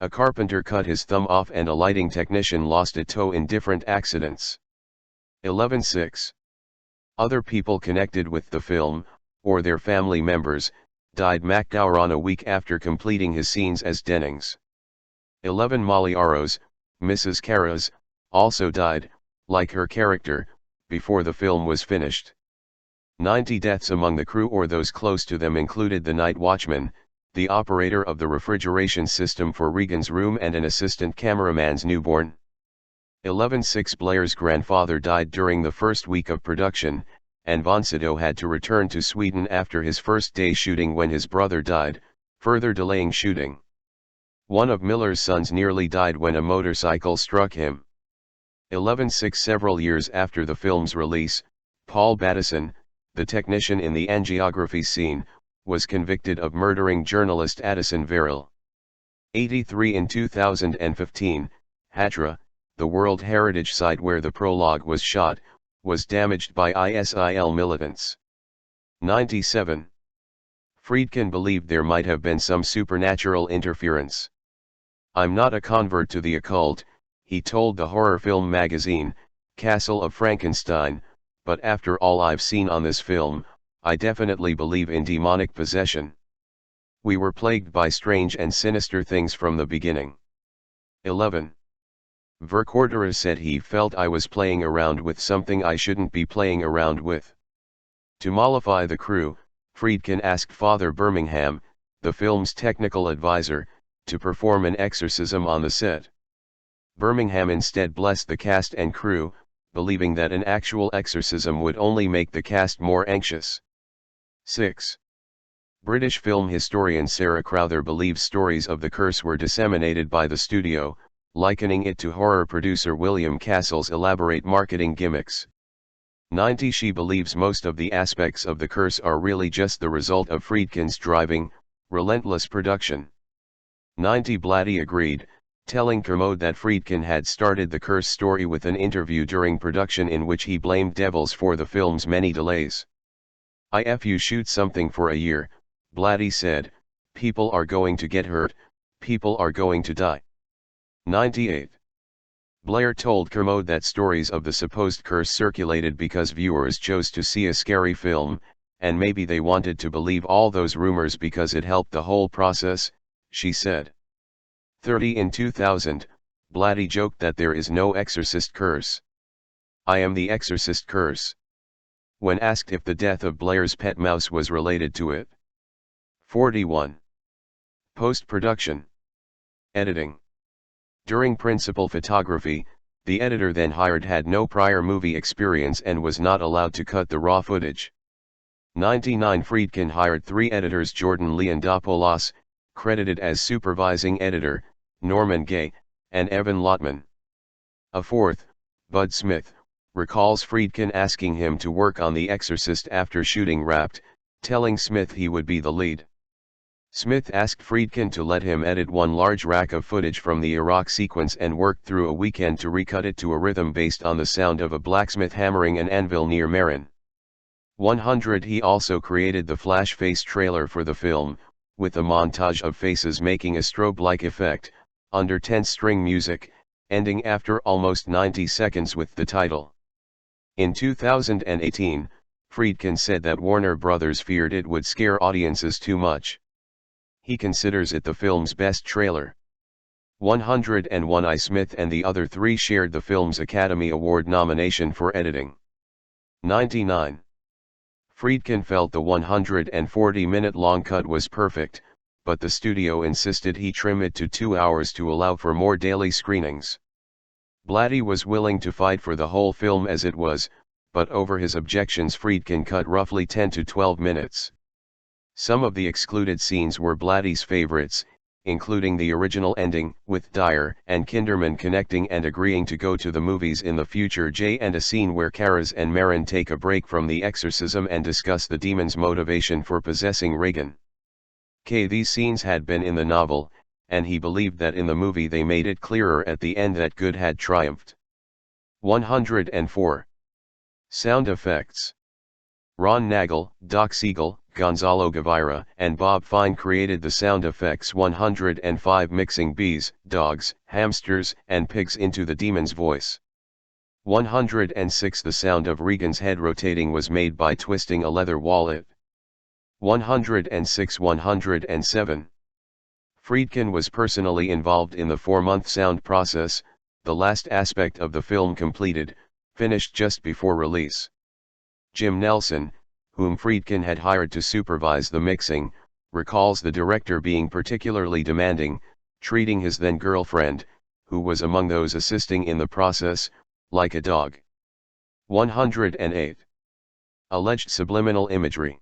A carpenter cut his thumb off and a lighting technician lost a toe in different accidents. 11.6 Other people connected with the film, or their family members, died. McDowran a week after completing his scenes as Dennings. 11 Molly Arrows, Mrs. Carras, also died, like her character, before the film was finished. 90 deaths among the crew or those close to them included the night watchman, the operator of the refrigeration system for Regan's room and an assistant cameraman's newborn. 11.6 Blair's grandfather died during the first week of production, and von Sydow had to return to Sweden after his first day shooting when his brother died, further delaying shooting. One of Miller's sons nearly died when a motorcycle struck him. 11.6 Several years after the film's release, Paul Battison, the technician in the Angiography scene, was convicted of murdering journalist Addison Verrill. 83 In 2015, Hatra, the World Heritage Site where the prologue was shot, was damaged by ISIL militants. 97. Friedkin believed there might have been some supernatural interference. "I'm not a convert to the occult," he told the horror film magazine, Castle of Frankenstein, "but after all I've seen on this film, I definitely believe in demonic possession. We were plagued by strange and sinister things from the beginning." 11. Vercordera said he felt I was playing around with something I shouldn't be playing around with. To mollify the crew, Friedkin asked Father Birmingham, the film's technical advisor, to perform an exorcism on the set. Birmingham instead blessed the cast and crew, believing that an actual exorcism would only make the cast more anxious. 6. British film historian Sarah Crowther believes stories of the curse were disseminated by the studio, likening it to horror producer William Castle's elaborate marketing gimmicks. 90 She believes most of the aspects of the curse are really just the result of Friedkin's driving, relentless production. 90 Blatty agreed, telling Kermode that Friedkin had started the curse story with an interview during production in which he blamed devils for the film's many delays. "If you shoot something for a year," Blatty said, "people are going to get hurt, people are going to die." 98. Blair told Kermode that stories of the supposed curse circulated because viewers chose to see a scary film, and maybe they wanted to believe all those rumors because it helped the whole process, she said. 30 In 2000, Blatty joked that there is no Exorcist curse. "I am the Exorcist curse." When asked if the death of Blair's pet mouse was related to it. 41. Post-production. Editing. During principal photography, the editor then hired had no prior movie experience and was not allowed to cut the raw footage. 99 Friedkin hired 3 editors: Jordan Leondopoulos, credited as supervising editor, Norman Gay, and Evan Lotman. A fourth, Bud Smith, recalls Friedkin asking him to work on The Exorcist after shooting Wrapped, telling Smith he would be the lead. Smith asked Friedkin to let him edit one large rack of footage from the Iraq sequence and worked through a weekend to recut it to a rhythm based on the sound of a blacksmith hammering an anvil near Marin. 100 He also created the flash face trailer for the film, with a montage of faces making a strobe-like effect, under tense string music, ending after almost 90 seconds with the title. In 2018, Friedkin said that Warner Brothers feared it would scare audiences too much. He considers it the film's best trailer. 101 I. Smith and the other 3 shared the film's Academy Award nomination for editing. 99. Friedkin felt the 140-minute long cut was perfect, but the studio insisted he trim it to 2 hours to allow for more daily screenings. Blatty was willing to fight for the whole film as it was, but over his objections Friedkin cut roughly 10 to 12 minutes. Some of the excluded scenes were Blatty's favorites, including the original ending, with Dyer and Kinderman connecting and agreeing to go to the movies in the future, and a scene where Karas and Marin take a break from the exorcism and discuss the demon's motivation for possessing Regan. These scenes had been in the novel, and he believed that in the movie they made it clearer at the end that good had triumphed. 104. Sound effects. Ron Nagel, Doc Siegel, Gonzalo Guevara, and Bob Fine created the sound effects. 105 mixing bees, dogs, hamsters, and pigs into the demon's voice. 106 The sound of Regan's head rotating was made by twisting a leather wallet. 106 107 Friedkin was personally involved in the 4-month sound process, the last aspect of the film completed, finished just before release. Jim Nelson, whom Friedkin had hired to supervise the mixing, recalls the director being particularly demanding, treating his then-girlfriend, who was among those assisting in the process, like a dog. 108. Alleged subliminal imagery.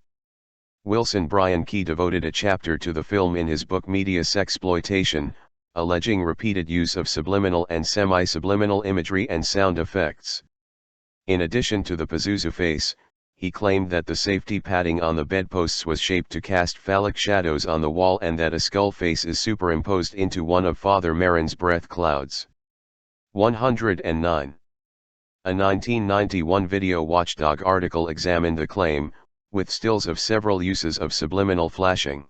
Wilson Brian Key devoted a chapter to the film in his book Media Sexploitation, alleging repeated use of subliminal and semi-subliminal imagery and sound effects. In addition to the Pazuzu face, he claimed that the safety padding on the bedposts was shaped to cast phallic shadows on the wall and that a skull face is superimposed into one of Father Marin's breath clouds. 109. A 1991 Video Watchdog article examined the claim, with stills of several uses of subliminal flashing.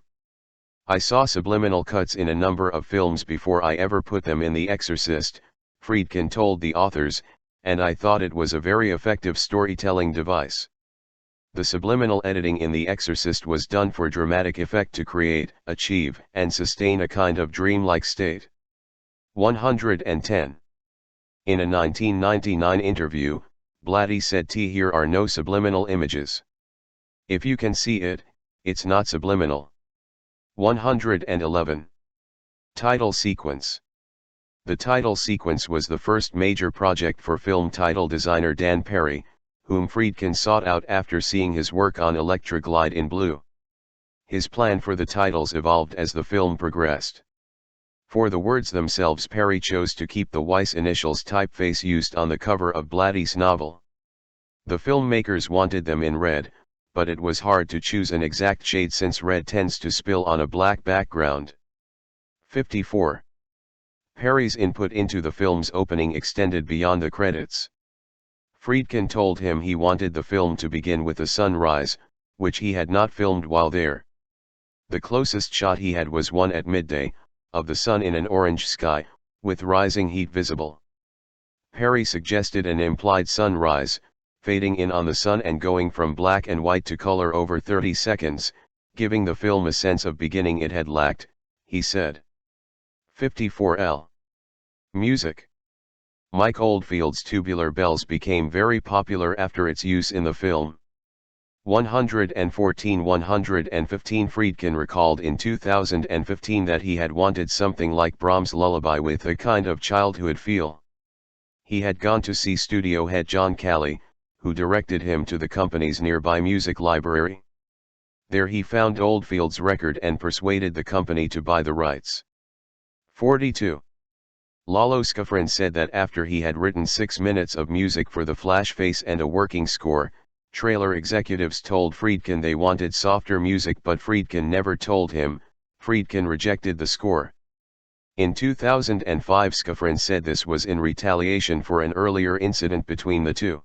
I saw subliminal cuts in a number of films before I ever put them in The Exorcist, Friedkin told the authors, and I thought it was a very effective storytelling device. The subliminal editing in The Exorcist was done for dramatic effect to create, achieve, and sustain a kind of dreamlike state. 110. In a 1999 interview, Blatty said, "Here are no subliminal images. If you can see it, it's not subliminal." 111. Title sequence. The title sequence was the first major project for film title designer Dan Perry, whom Friedkin sought out after seeing his work on Electra Glide in Blue. His plan for the titles evolved as the film progressed. For the words themselves, Perry chose to keep the Weiss initials typeface used on the cover of Blatty's novel. The filmmakers wanted them in red, but it was hard to choose an exact shade since red tends to spill on a black background. 54. Perry's input into the film's opening extended beyond the credits. Friedkin told him he wanted the film to begin with a sunrise, which he had not filmed while there. The closest shot he had was one at midday, of the sun in an orange sky, with rising heat visible. Perry suggested an implied sunrise, fading in on the sun and going from black and white to color over 30 seconds, giving the film a sense of beginning it had lacked, he said. 54L. Music. Mike Oldfield's Tubular Bells became very popular after its use in the film. 114 115 Friedkin recalled in 2015 that he had wanted something like Brahms' Lullaby with a kind of childhood feel. He had gone to see studio head John Calley, who directed him to the company's nearby music library. There he found Oldfield's record and persuaded the company to buy the rights. 42. Lalo Schifrin said that after he had written 6 minutes of music for the flash face and a working score, trailer executives told Friedkin they wanted softer music, but Friedkin never told him. Friedkin rejected the score. In 2005, Schifrin said this was in retaliation for an earlier incident between the two.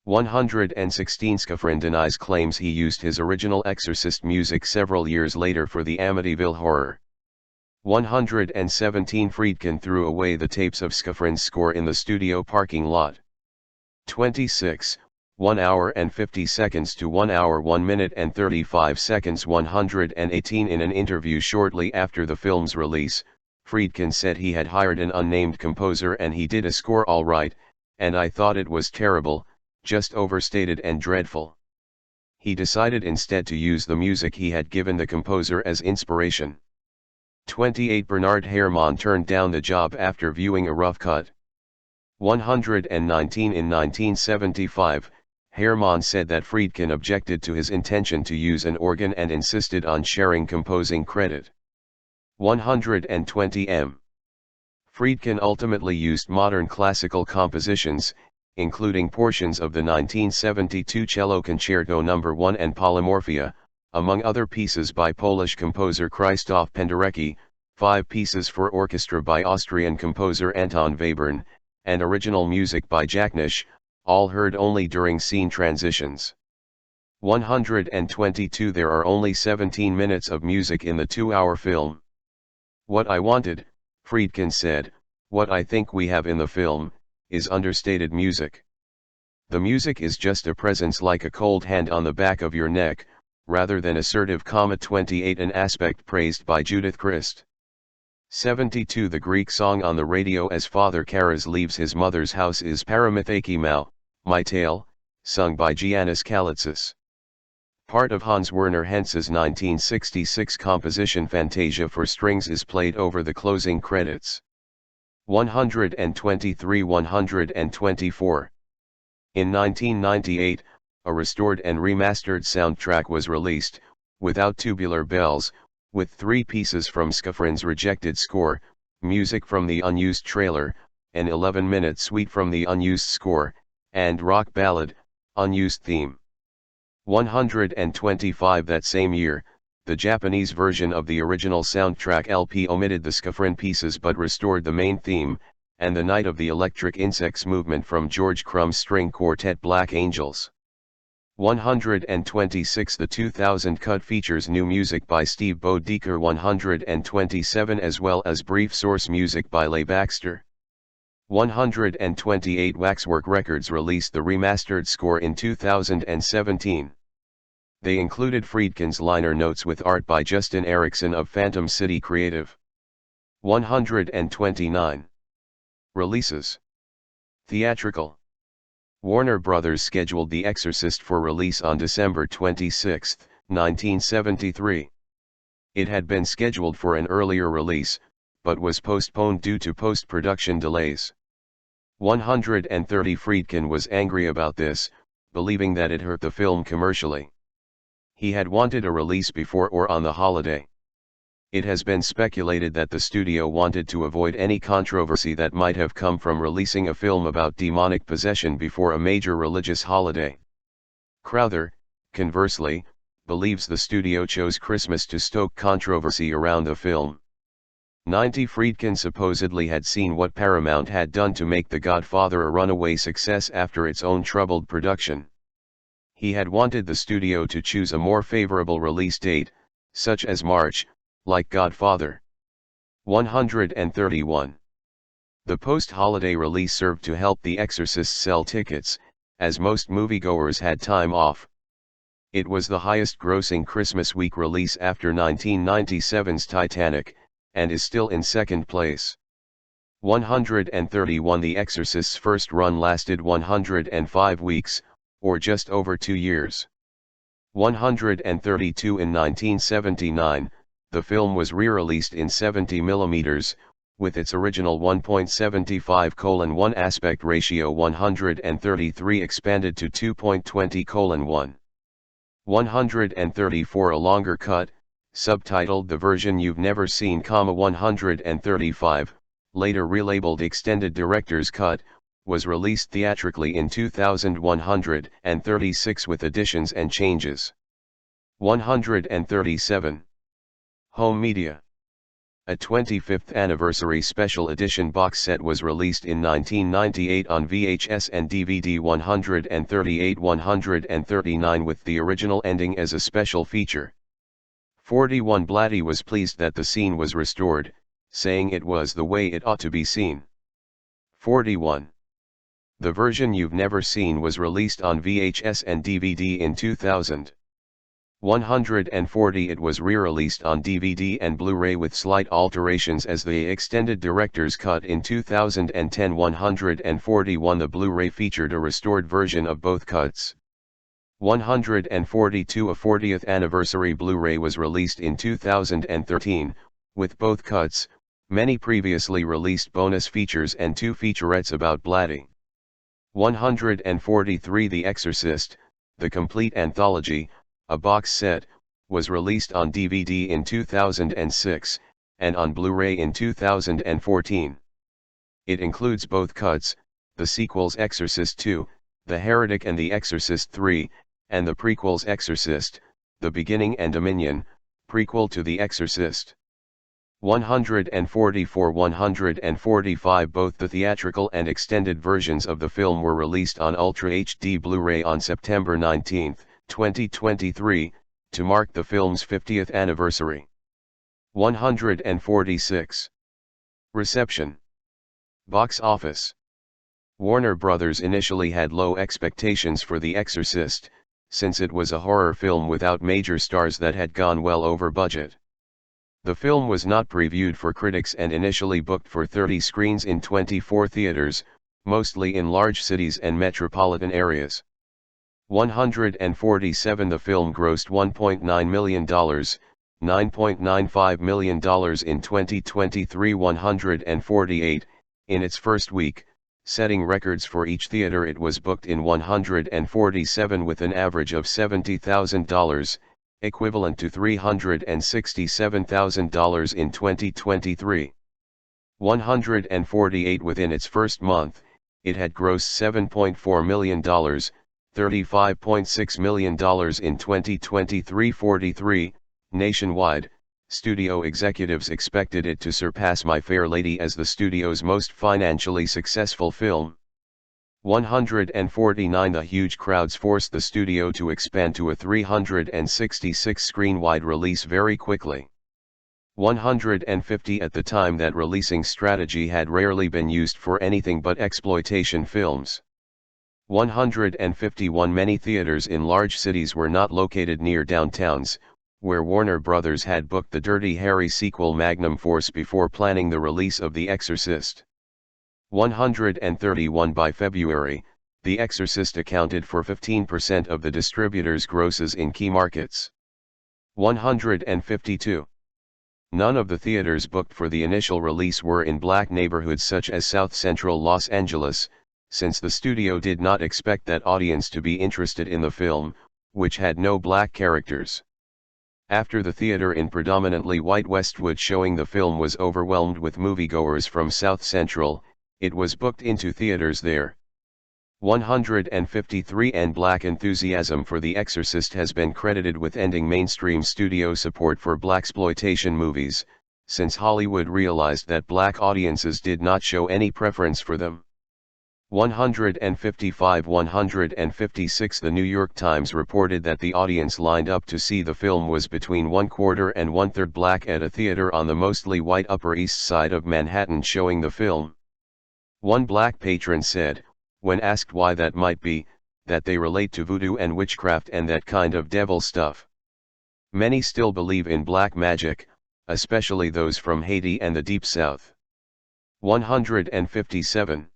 116 Schifrin denies claims he used his original Exorcist music several years later for the Amityville Horror. 117 Friedkin threw away the tapes of Schifrin's score in the studio parking lot. 26, 1 hour and 50 seconds to 1 hour 1 minute and 35 seconds 118 In an interview shortly after the film's release, Friedkin said he had hired an unnamed composer and he did a score all right, and I thought it was terrible, just overstated and dreadful. he decided instead to use the music he had given the composer as inspiration. 28 Bernard Herrmann turned down the job after viewing a rough cut. 119 In 1975, Herrmann said that Friedkin objected to his intention to use an organ and insisted on sharing composing credit. 120 Friedkin ultimately used modern classical compositions, including portions of the 1972 Cello Concerto No. 1 and Polymorphia, among other pieces by Polish composer Krzysztof Penderecki, 5 pieces for orchestra by Austrian composer Anton Webern, and original music by Jacknish, all heard only during scene transitions. 122 There are only 17 minutes of music in the 2-hour film. What I wanted, Friedkin said, what I think we have in the film, is understated music. The music is just a presence like a cold hand on the back of your neck, rather than assertive. 28 An aspect praised by Judith Christ. 72 The Greek song on the radio as Father Karras leaves his mother's house is Paramitheki Mou, My Tale, sung by Giannis Kalitsis. Part of Hans Werner Henze's 1966 composition Fantasia for strings is played over the closing credits. 123 124 In 1998, a restored and remastered soundtrack was released, without tubular bells, with 3 pieces from Skafrin's rejected score, music from the unused trailer, an 11-minute suite from the unused score, and rock ballad, unused theme. 125 That same year, the Japanese version of the original soundtrack LP omitted the Skafrin pieces but restored the main theme, and the Night of the Electric Insects movement from George Crumb's string quartet Black Angels. 126 The 2000 cut features new music by Steve Bodeker. 127 as well as brief source music by Leigh Baxter. 128 Waxwork Records released the remastered score in 2017. They included Friedkin's liner notes with art by Justin Erickson of Phantom City Creative. 129 Releases. Theatrical. Warner Brothers scheduled The Exorcist for release on December 26, 1973. It had been scheduled for an earlier release, but was postponed due to post-production delays. 130 Friedkin was angry about this, believing that it hurt the film commercially. He had wanted a release before or on the holiday. It has been speculated that the studio wanted to avoid any controversy that might have come from releasing a film about demonic possession before a major religious holiday. Crowther, conversely, believes the studio chose Christmas to stoke controversy around the film. 90 Friedkin supposedly had seen what Paramount had done to make The Godfather a runaway success after its own troubled production. He had wanted the studio to choose a more favorable release date, such as March, like Godfather. 131. The post-holiday release served to help The Exorcist sell tickets, as most moviegoers had time off. It was the highest-grossing Christmas week release after 1997's Titanic, and is still in second place. 131 The Exorcist's first run lasted 105 weeks, or just over 2 years. 132 In 1979, the film was re-released in 70mm, with its original 1.75:1 aspect ratio. 133 expanded to 2.20:1. 134 A longer cut, subtitled The Version You've Never Seen, 135, later relabeled Extended Director's Cut, was released theatrically in 2136 with additions and changes. 137. Home media. A 25th anniversary special edition box set was released in 1998 on VHS and DVD. 138-139 with the original ending as a special feature. 41 Blatty was pleased that the scene was restored, saying it was the way it ought to be seen. 41. The Version You've Never Seen was released on VHS and DVD in 2000. 140 It was re-released on DVD and Blu-ray with slight alterations as the Extended Director's Cut in 2010. 141 The Blu-ray featured a restored version of both cuts. 142. A 40th anniversary Blu-ray was released in 2013, with both cuts, many previously released bonus features and 2 featurettes about Blatty. 143. The Exorcist, the complete anthology, a box set, was released on DVD in 2006, and on Blu-ray in 2014. It includes both cuts, the sequels Exorcist 2, The Heretic and The Exorcist 3, and the prequels Exorcist, The Beginning and Dominion, prequel to The Exorcist. 144. 145. Both the theatrical and extended versions of the film were released on Ultra HD Blu-ray on September 19, 2023, to mark the film's 50th anniversary. 146. Reception. Box office. Warner Brothers initially had low expectations for The Exorcist, since it was a horror film without major stars that had gone well over budget. The film was not previewed for critics and initially booked for 30 screens in 24 theaters, mostly in large cities and metropolitan areas. 147. The film grossed $1.9 million, $9.95 million in 2023. 148. In its first week, setting records for each theater it was booked in 147 with an average of $70,000, equivalent to $367,000 in 2023. 148. Within its first month, it had grossed $7.4 million, $35.6 million in 2023. 43. Nationwide, studio executives expected it to surpass My Fair Lady as the studio's most financially successful film. 149. The huge crowds forced the studio to expand to a 366-screen wide release very quickly. 150. At the time, that releasing strategy had rarely been used for anything but exploitation films. 151. Many theaters in large cities were not located near downtowns, where Warner Brothers had booked the Dirty Harry sequel Magnum Force before planning the release of The Exorcist. 131. By February, The Exorcist accounted for 15% of the distributor's grosses in key markets. 152. None of the theaters booked for the initial release were in black neighborhoods such as South Central Los Angeles, since the studio did not expect that audience to be interested in the film, which had no black characters. After the theater in predominantly white Westwood showing the film was overwhelmed with moviegoers from South Central, it was booked into theaters there. 153. And black enthusiasm for The Exorcist has been credited with ending mainstream studio support for blaxploitation movies, since Hollywood realized that black audiences did not show any preference for them. 155. 156. The New York Times reported that the audience lined up to see the film was between 1/4 and 1/3 black at a theater on the mostly white Upper East Side of Manhattan showing the film. One black patron said, when asked why that might be, that they relate to voodoo and witchcraft and that kind of devil stuff. Many still believe in black magic, especially those from Haiti and the Deep South. 157.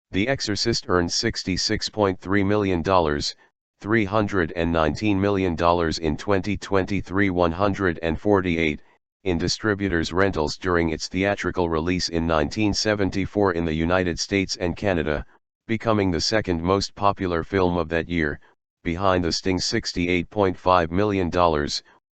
The Exorcist earned $66.3 million, $319 million in 2023. 148, in distributors' rentals during its theatrical release in 1974 in the United States and Canada, becoming the second most popular film of that year, behind The Sting's $68.5 million,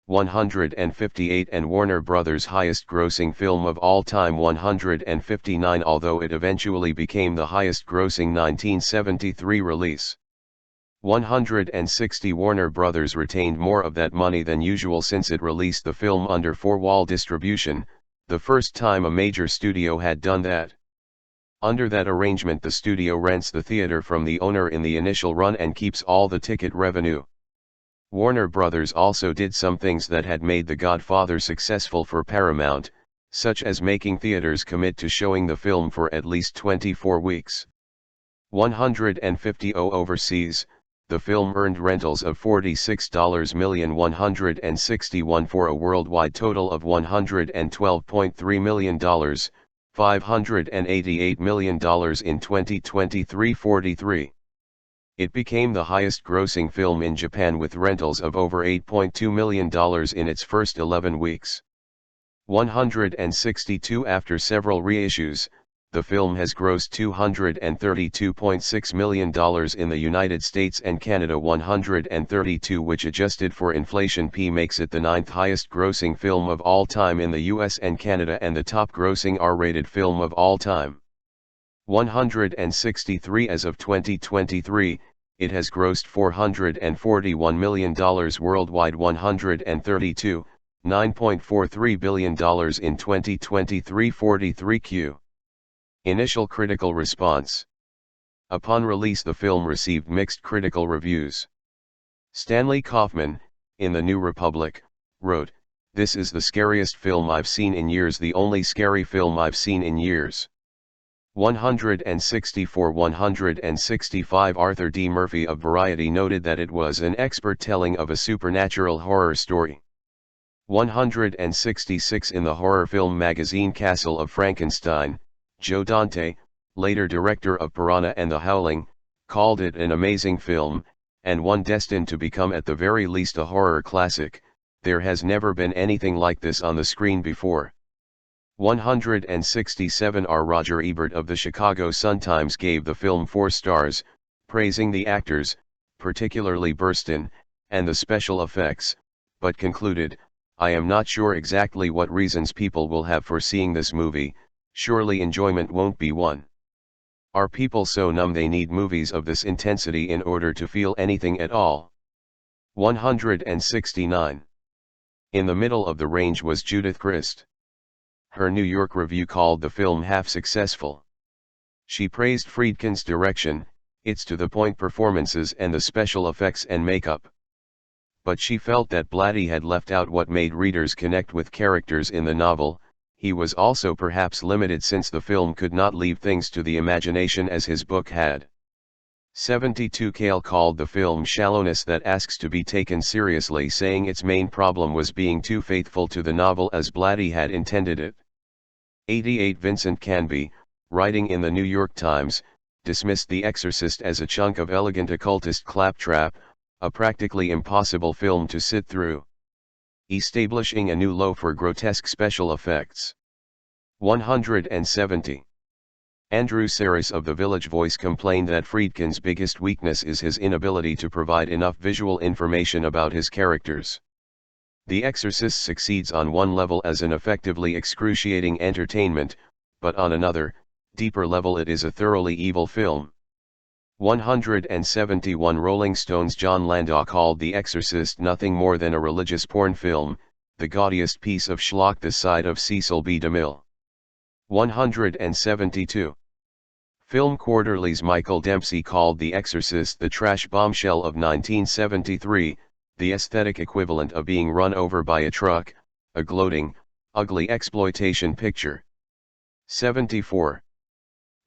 158, and Warner Brothers' highest-grossing film of all time 159, although it eventually became the highest-grossing 1973 release. 160. Warner Brothers retained more of that money than usual since it released the film under four-wall distribution, the first time a major studio had done that. Under that arrangement, the studio rents the theater from the owner in the initial run and keeps all the ticket revenue. Warner Brothers also did some things that had made The Godfather successful for Paramount, such as making theaters commit to showing the film for at least 24 weeks. 150. Overseas, the film earned rentals of $46,161,000 for a worldwide total of $112.3 million, $588 million in 2023. 43. It became the highest-grossing film in Japan with rentals of over $8.2 million in its first 11 weeks. 162 After several reissues, the film has grossed $232.6 million in the United States and Canada. 132, which adjusted for inflation makes it the 9th highest grossing film of all time in the US and Canada and the top grossing R-rated film of all time. 163 As of 2023, it has grossed $441 million worldwide. 132, $9.43 billion in 2023. 43Q. Initial critical response. Upon release, the film received mixed critical reviews. Stanley Kaufman, in The New Republic, wrote, "This is the scariest film I've seen in years, the only scary film I've seen in years." 164 165 Arthur D. Murphy of Variety noted that it was an expert telling of a supernatural horror story. 166 In the horror film magazine Castle of Frankenstein, Joe Dante, later director of Piranha and The Howling, called it an amazing film, and one destined to become at the very least a horror classic. There has never been anything like this on the screen before. 167 Roger Ebert of the Chicago Sun-Times gave the film 4 stars, praising the actors, particularly Burstyn, and the special effects, but concluded, "I am not sure exactly what reasons people will have for seeing this movie. Surely enjoyment won't be one. Are people so numb they need movies of this intensity in order to feel anything at all?" 169. In the middle of the range was Judith Crist. Her New York review called the film half successful. She praised Friedkin's direction, its to-the-point performances and the special effects and makeup. But she felt that Blatty had left out what made readers connect with characters in the novel. He was also perhaps limited since the film could not leave things to the imagination as his book had. 72 Cale called the film shallowness that asks to be taken seriously, saying its main problem was being too faithful to the novel as Blatty had intended it. 88 Vincent Canby, writing in the New York Times, dismissed The Exorcist as a chunk of elegant occultist claptrap, a practically impossible film to sit through. Establishing a new low for grotesque special effects. 170. Andrew Saris of The Village Voice complained that Friedkin's biggest weakness is his inability to provide enough visual information about his characters. The Exorcist succeeds on one level as an effectively excruciating entertainment, but on another, deeper level it is a thoroughly evil film. 171 Rolling Stone's John Landau called The Exorcist nothing more than a religious porn film, the gaudiest piece of schlock this side of Cecil B. DeMille. 172. Film Quarterly's Michael Dempsey called The Exorcist the trash bombshell of 1973, the aesthetic equivalent of being run over by a truck, a gloating, ugly exploitation picture. 74.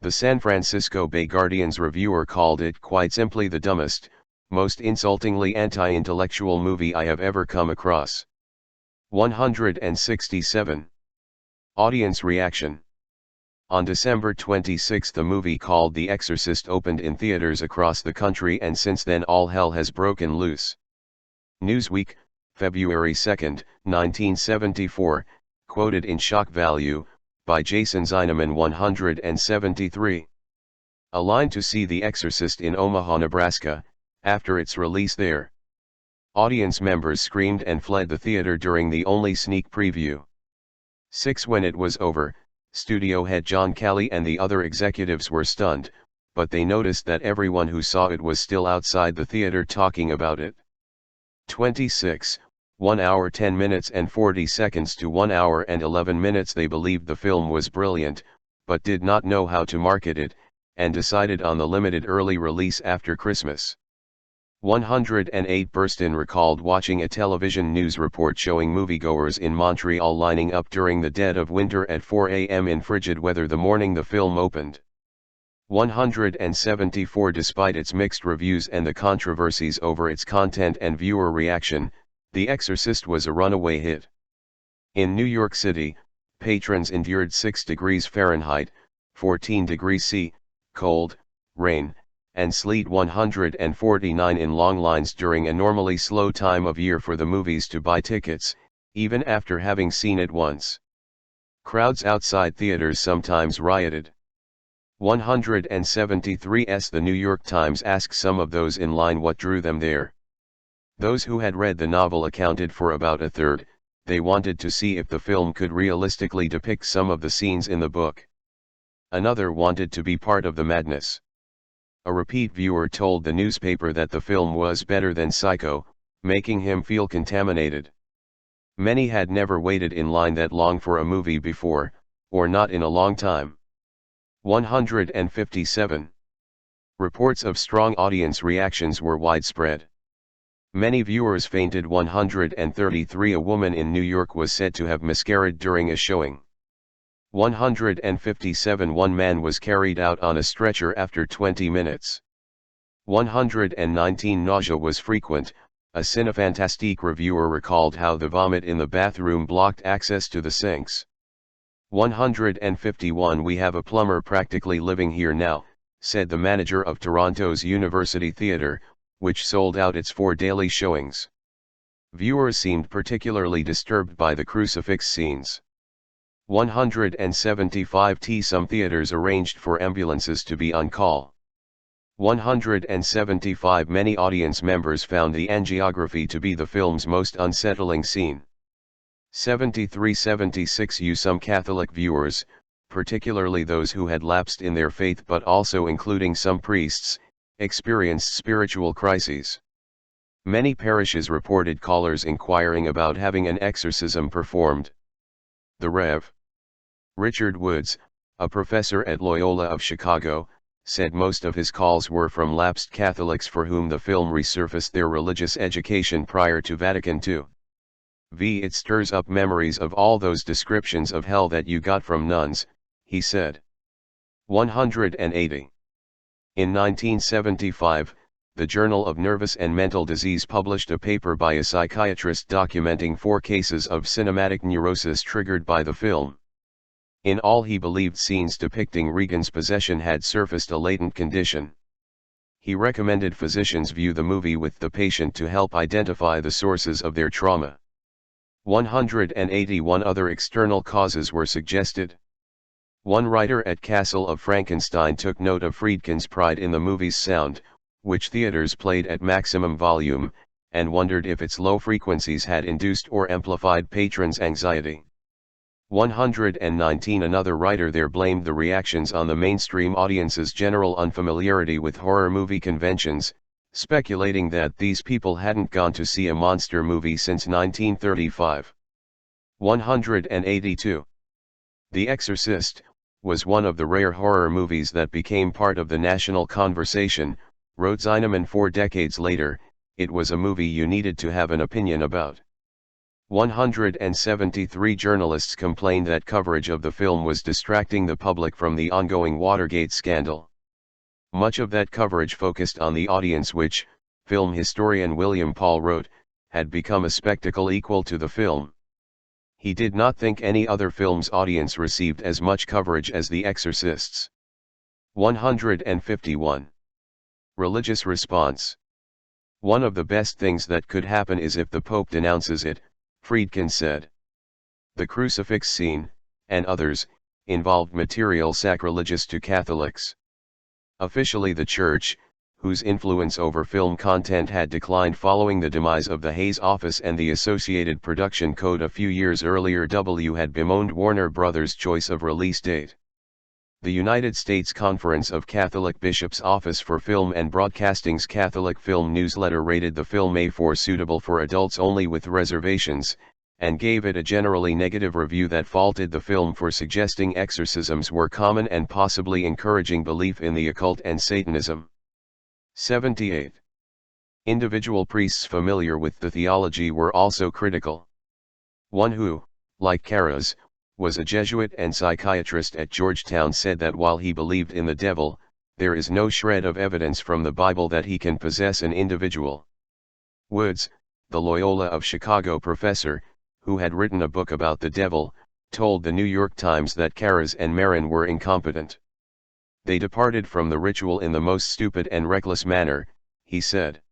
The San Francisco Bay Guardian's reviewer called it quite simply the dumbest, most insultingly anti-intellectual movie I have ever come across. 167. Audience reaction. On December 26 the movie called The Exorcist opened in theaters across the country, and since then all hell has broken loose. Newsweek, February 2, 1974, quoted in shock value, by Jason Zinnemann 173. A line to see The Exorcist in Omaha, Nebraska, after its release there. Audience members screamed and fled the theater during the only sneak preview. 6 When it was over, studio head John Calley and the other executives were stunned, but they noticed that everyone who saw it was still outside the theater talking about it. 26, 1 hour 10 minutes and 40 seconds to 1 hour and 11 minutes. They believed the film was brilliant, but did not know how to market it, and decided on the limited early release after Christmas. 108 Burstyn recalled watching a television news report showing moviegoers in Montreal lining up during the dead of winter at 4 a.m. in frigid weather the morning the film opened. 174 Despite its mixed reviews and the controversies over its content and viewer reaction, The Exorcist was a runaway hit. In New York City, patrons endured 6 degrees Fahrenheit, 14 degrees C, cold, rain, and sleet 149 in long lines during a normally slow time of year for the movies to buy tickets, even after having seen it once. Crowds outside theaters sometimes rioted. 173s The New York Times asked some of those in line what drew them there. Those who had read the novel accounted for about a third. They wanted to see if the film could realistically depict some of the scenes in the book. Another wanted to be part of the madness. A repeat viewer told the newspaper that the film was better than Psycho, making him feel contaminated. Many had never waited in line that long for a movie before, or not in a long time. 157. Reports of strong audience reactions were widespread. Many viewers fainted. 133 A woman in New York was said to have miscarried during a showing. 157 One man was carried out on a stretcher after 20 minutes. 119 Nausea was frequent. A Cinefantastique reviewer recalled how the vomit in the bathroom blocked access to the sinks. 151 We have a plumber practically living here now, said the manager of Toronto's University Theatre, which sold out its 4 daily showings. Viewers seemed particularly disturbed by the crucifix scenes. 175 Some theaters arranged for ambulances to be on call. 175 Many audience members found the angiography to be the film's most unsettling scene. 73-76 Some Catholic viewers, particularly those who had lapsed in their faith but also including some priests, experienced spiritual crises. Many parishes reported callers inquiring about having an exorcism performed. The Rev. Richard Woods, a professor at Loyola of Chicago, said most of his calls were from lapsed Catholics for whom the film resurfaced their religious education prior to Vatican II. It stirs up memories of all those descriptions of hell that you got from nuns, he said. 180. In 1975, the Journal of Nervous and Mental Disease published a paper by a psychiatrist documenting 4 cases of cinematic neurosis triggered by the film. In all, he believed scenes depicting Regan's possession had surfaced a latent condition. He recommended physicians view the movie with the patient to help identify the sources of their trauma. 181 Other external causes were suggested. One writer at Castle of Frankenstein took note of Friedkin's pride in the movie's sound, which theaters played at maximum volume, and wondered if its low frequencies had induced or amplified patrons' anxiety. 119 Another writer there blamed the reactions on the mainstream audience's general unfamiliarity with horror movie conventions, speculating that these people hadn't gone to see a monster movie since 1935. 182. The Exorcist was one of the rare horror movies that became part of the national conversation, wrote Zinnemann 4 decades later. It was a movie you needed to have an opinion about. 173 Journalists complained that coverage of the film was distracting the public from the ongoing Watergate scandal. Much of that coverage focused on the audience which, film historian William Paul wrote, had become a spectacle equal to the film. He did not think any other film's audience received as much coverage as The Exorcist's. 151. Religious response. One of the best things that could happen is if the Pope denounces it, Friedkin said. The crucifix scene, and others, involved material sacrilegious to Catholics. Officially the Church, whose influence over film content had declined following the demise of the Hays Office and the associated production code a few years earlier, had bemoaned Warner Brothers' choice of release date. The United States Conference of Catholic Bishops' Office for Film and Broadcasting's Catholic Film newsletter rated the film A4 suitable for adults only with reservations, and gave it a generally negative review that faulted the film for suggesting exorcisms were common and possibly encouraging belief in the occult and Satanism. 78. Individual priests familiar with the theology were also critical. One who, like Carras, was a Jesuit and psychiatrist at Georgetown said that while he believed in the devil, there is no shred of evidence from the Bible that he can possess an individual. Woods, the Loyola of Chicago professor, who had written a book about the devil, told the New York Times that Carras and Marin were incompetent. They departed from the ritual in the most stupid and reckless manner, he said.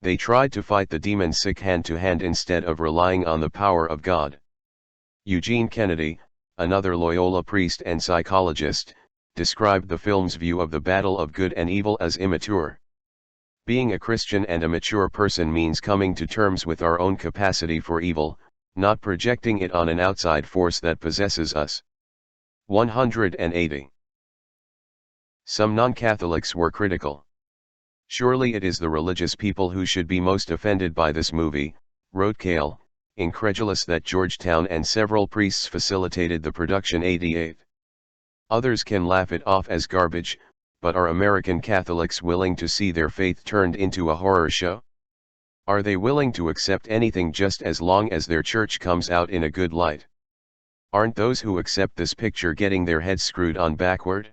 They tried to fight the demon sick hand to hand instead of relying on the power of God. Eugene Kennedy, another Loyola priest and psychologist, described the film's view of the battle of good and evil as immature. Being a Christian and a mature person means coming to terms with our own capacity for evil, not projecting it on an outside force that possesses us. 180. Some non-Catholics were critical. Surely it is the religious people who should be most offended by this movie, wrote Cale, incredulous that Georgetown and several priests facilitated the production. 88. Others can laugh it off as garbage, but are American Catholics willing to see their faith turned into a horror show? Are they willing to accept anything just as long as their church comes out in a good light? Aren't those who accept this picture getting their heads screwed on backward?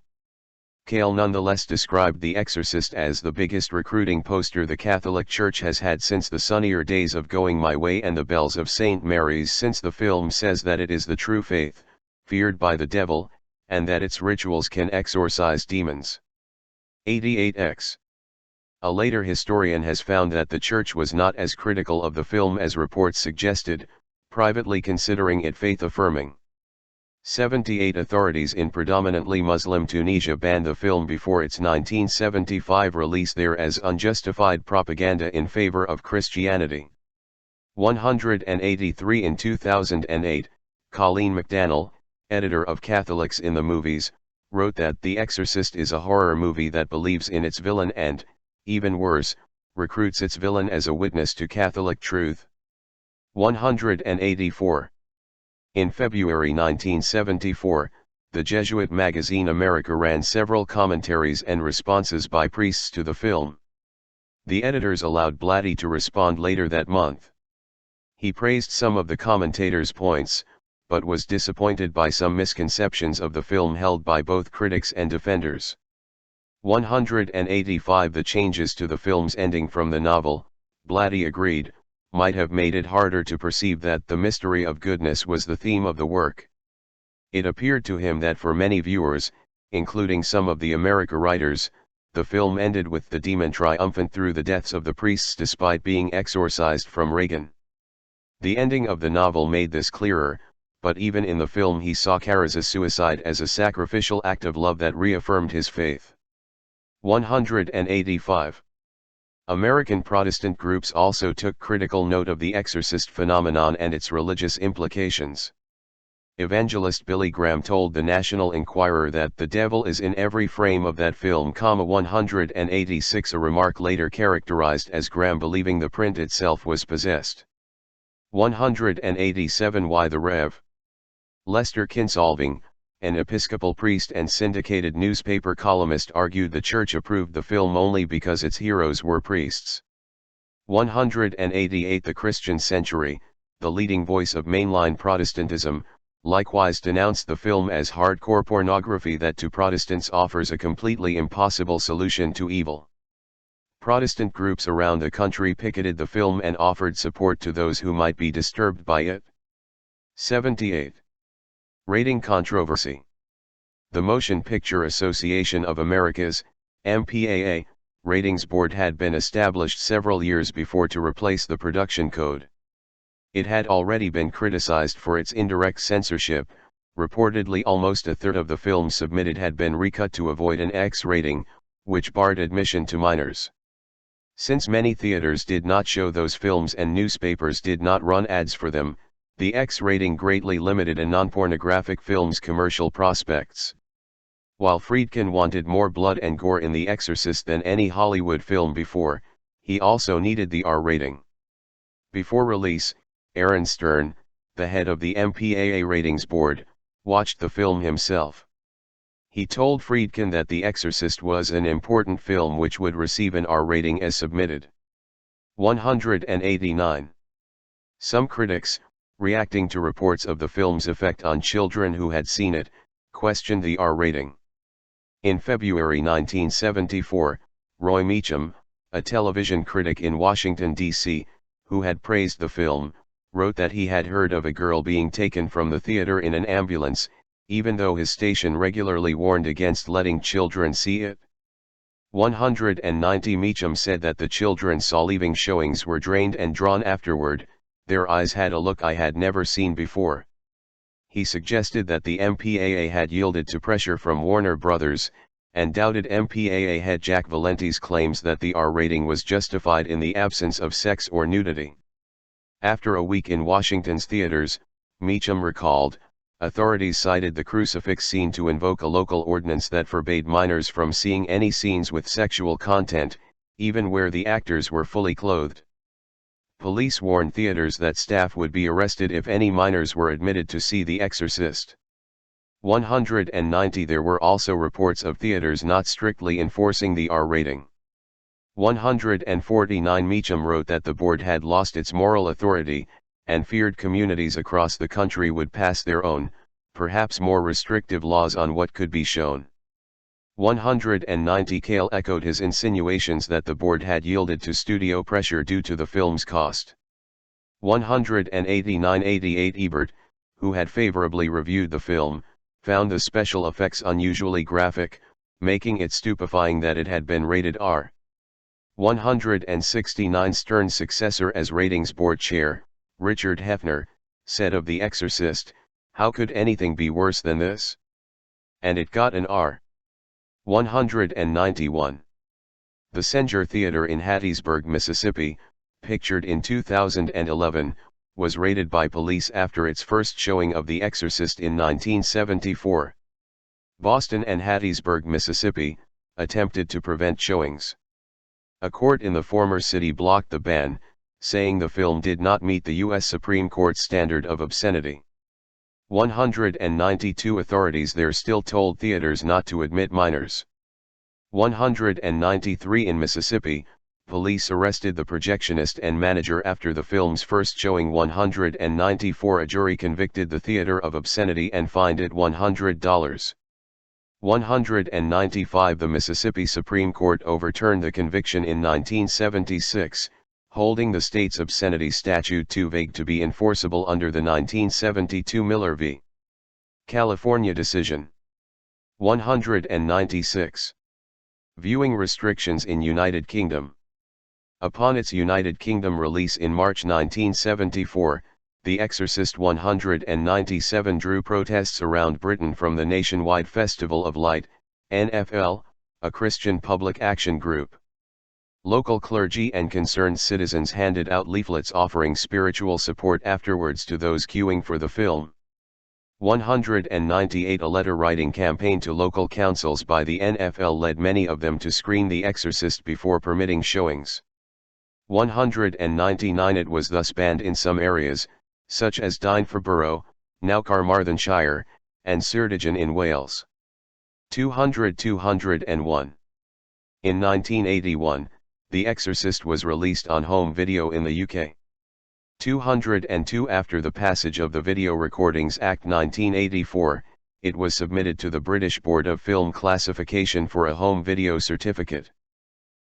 Cale nonetheless described The Exorcist as the biggest recruiting poster the Catholic Church has had since the sunnier days of Going My Way and the Bells of St. Mary's, since the film says that it is the true faith, feared by the devil, and that its rituals can exorcise demons. 88x. A later historian has found that the Church was not as critical of the film as reports suggested, privately considering it faith-affirming. 78 authorities in predominantly Muslim Tunisia banned the film before its 1975 release there as unjustified propaganda in favor of Christianity. 183 In 2008, Colleen McDaniel, editor of Catholics in the Movies, wrote that The Exorcist is a horror movie that believes in its villain and, even worse, recruits its villain as a witness to Catholic truth. 184. In February 1974, the Jesuit magazine America ran several commentaries and responses by priests to the film. The editors allowed Blatty to respond later that month. He praised some of the commentators' points, but was disappointed by some misconceptions of the film held by both critics and defenders. 185 The changes to the film's ending from the novel, Blatty agreed, might have made it harder to perceive that the mystery of goodness was the theme of the work. It appeared to him that for many viewers, including some of the America writers, the film ended with the demon triumphant through the deaths of the priests despite being exorcised from Reagan. The ending of the novel made this clearer, but even in the film he saw Cara's suicide as a sacrificial act of love that reaffirmed his faith. 185. American Protestant groups also took critical note of the Exorcist phenomenon and its religious implications. Evangelist Billy Graham told the National Enquirer that the devil is in every frame of that film. 186 A remark later characterized as Graham believing the print itself was possessed. 187 Why the Rev. Lester Kinsolving, an Episcopal priest and syndicated newspaper columnist, argued the church approved the film only because its heroes were priests. 188 The Christian Century, the leading voice of mainline Protestantism, likewise denounced the film as hardcore pornography that to Protestants offers a completely impossible solution to evil. Protestant groups around the country picketed the film and offered support to those who might be disturbed by it. 78. Rating controversy. The Motion Picture Association of America's, MPAA, ratings board had been established several years before to replace the production code. It had already been criticized for its indirect censorship. Reportedly almost a third of the films submitted had been recut to avoid an X rating, which barred admission to minors. Since many theaters did not show those films and newspapers did not run ads for them, the X rating greatly limited a non-pornographic film's commercial prospects. While Friedkin wanted more blood and gore in The Exorcist than any Hollywood film before, he also needed the R rating. Before release, Aaron Stern, the head of the MPAA ratings board, watched the film himself. He told Friedkin that The Exorcist was an important film which would receive an R rating as submitted. 189. Some critics, reacting to reports of the film's effect on children who had seen it, questioned the R rating. In February 1974, Roy Meacham, a television critic in Washington, D.C., who had praised the film, wrote that he had heard of a girl being taken from the theater in an ambulance, even though his station regularly warned against letting children see it. 190 Meacham said that the children saw leaving showings were drained and drawn afterward, their eyes had a look I had never seen before. He suggested that the MPAA had yielded to pressure from Warner Brothers, and doubted MPAA head Jack Valenti's claims that the R rating was justified in the absence of sex or nudity. After a week in Washington's theaters, Meacham recalled, authorities cited the crucifix scene to invoke a local ordinance that forbade minors from seeing any scenes with sexual content, even where the actors were fully clothed. Police warned theaters that staff would be arrested if any minors were admitted to see The Exorcist. 190 There were also reports of theaters not strictly enforcing the R rating. 149 Meacham wrote that the board had lost its moral authority, and feared communities across the country would pass their own, perhaps more restrictive laws on what could be shown. 190 Cale echoed his insinuations that the board had yielded to studio pressure due to the film's cost. 189-88 Ebert, who had favorably reviewed the film, found the special effects unusually graphic, making it stupefying that it had been rated R. 169 Stern's successor as ratings board chair, Richard Hefner, said of The Exorcist, "How could anything be worse than this? And it got an R." 191. The Senger Theater in Hattiesburg, Mississippi, pictured in 2011, was raided by police after its first showing of The Exorcist in 1974. Boston and Hattiesburg, Mississippi, attempted to prevent showings. A court in the former city blocked the ban, saying the film did not meet the U.S. Supreme Court's standard of obscenity. 192 Authorities there still told theaters not to admit minors. 193 In Mississippi, police arrested the projectionist and manager after the film's first showing. 194 A jury convicted the theater of obscenity and fined it $100. 195 The Mississippi Supreme Court overturned the conviction in 1976, holding the state's obscenity statute too vague to be enforceable under the 1972 Miller v. California decision. 196. Viewing restrictions in United Kingdom. Upon its United Kingdom release in March 1974, The Exorcist 197 drew protests around Britain from the Nationwide Festival of Light, NFL, a Christian public action group. Local clergy and concerned citizens handed out leaflets offering spiritual support afterwards to those queuing for the film. 198 A letter-writing campaign to local councils by the NFL led many of them to screen The Exorcist before permitting showings. 199 It was thus banned in some areas, such as Dynefer, now Carmarthenshire, and Ceredigion in Wales. 201. In 1981, The Exorcist was released on home video in the UK. 202 After the passage of the Video Recordings Act 1984, it was submitted to the British Board of Film Classification for a home video certificate.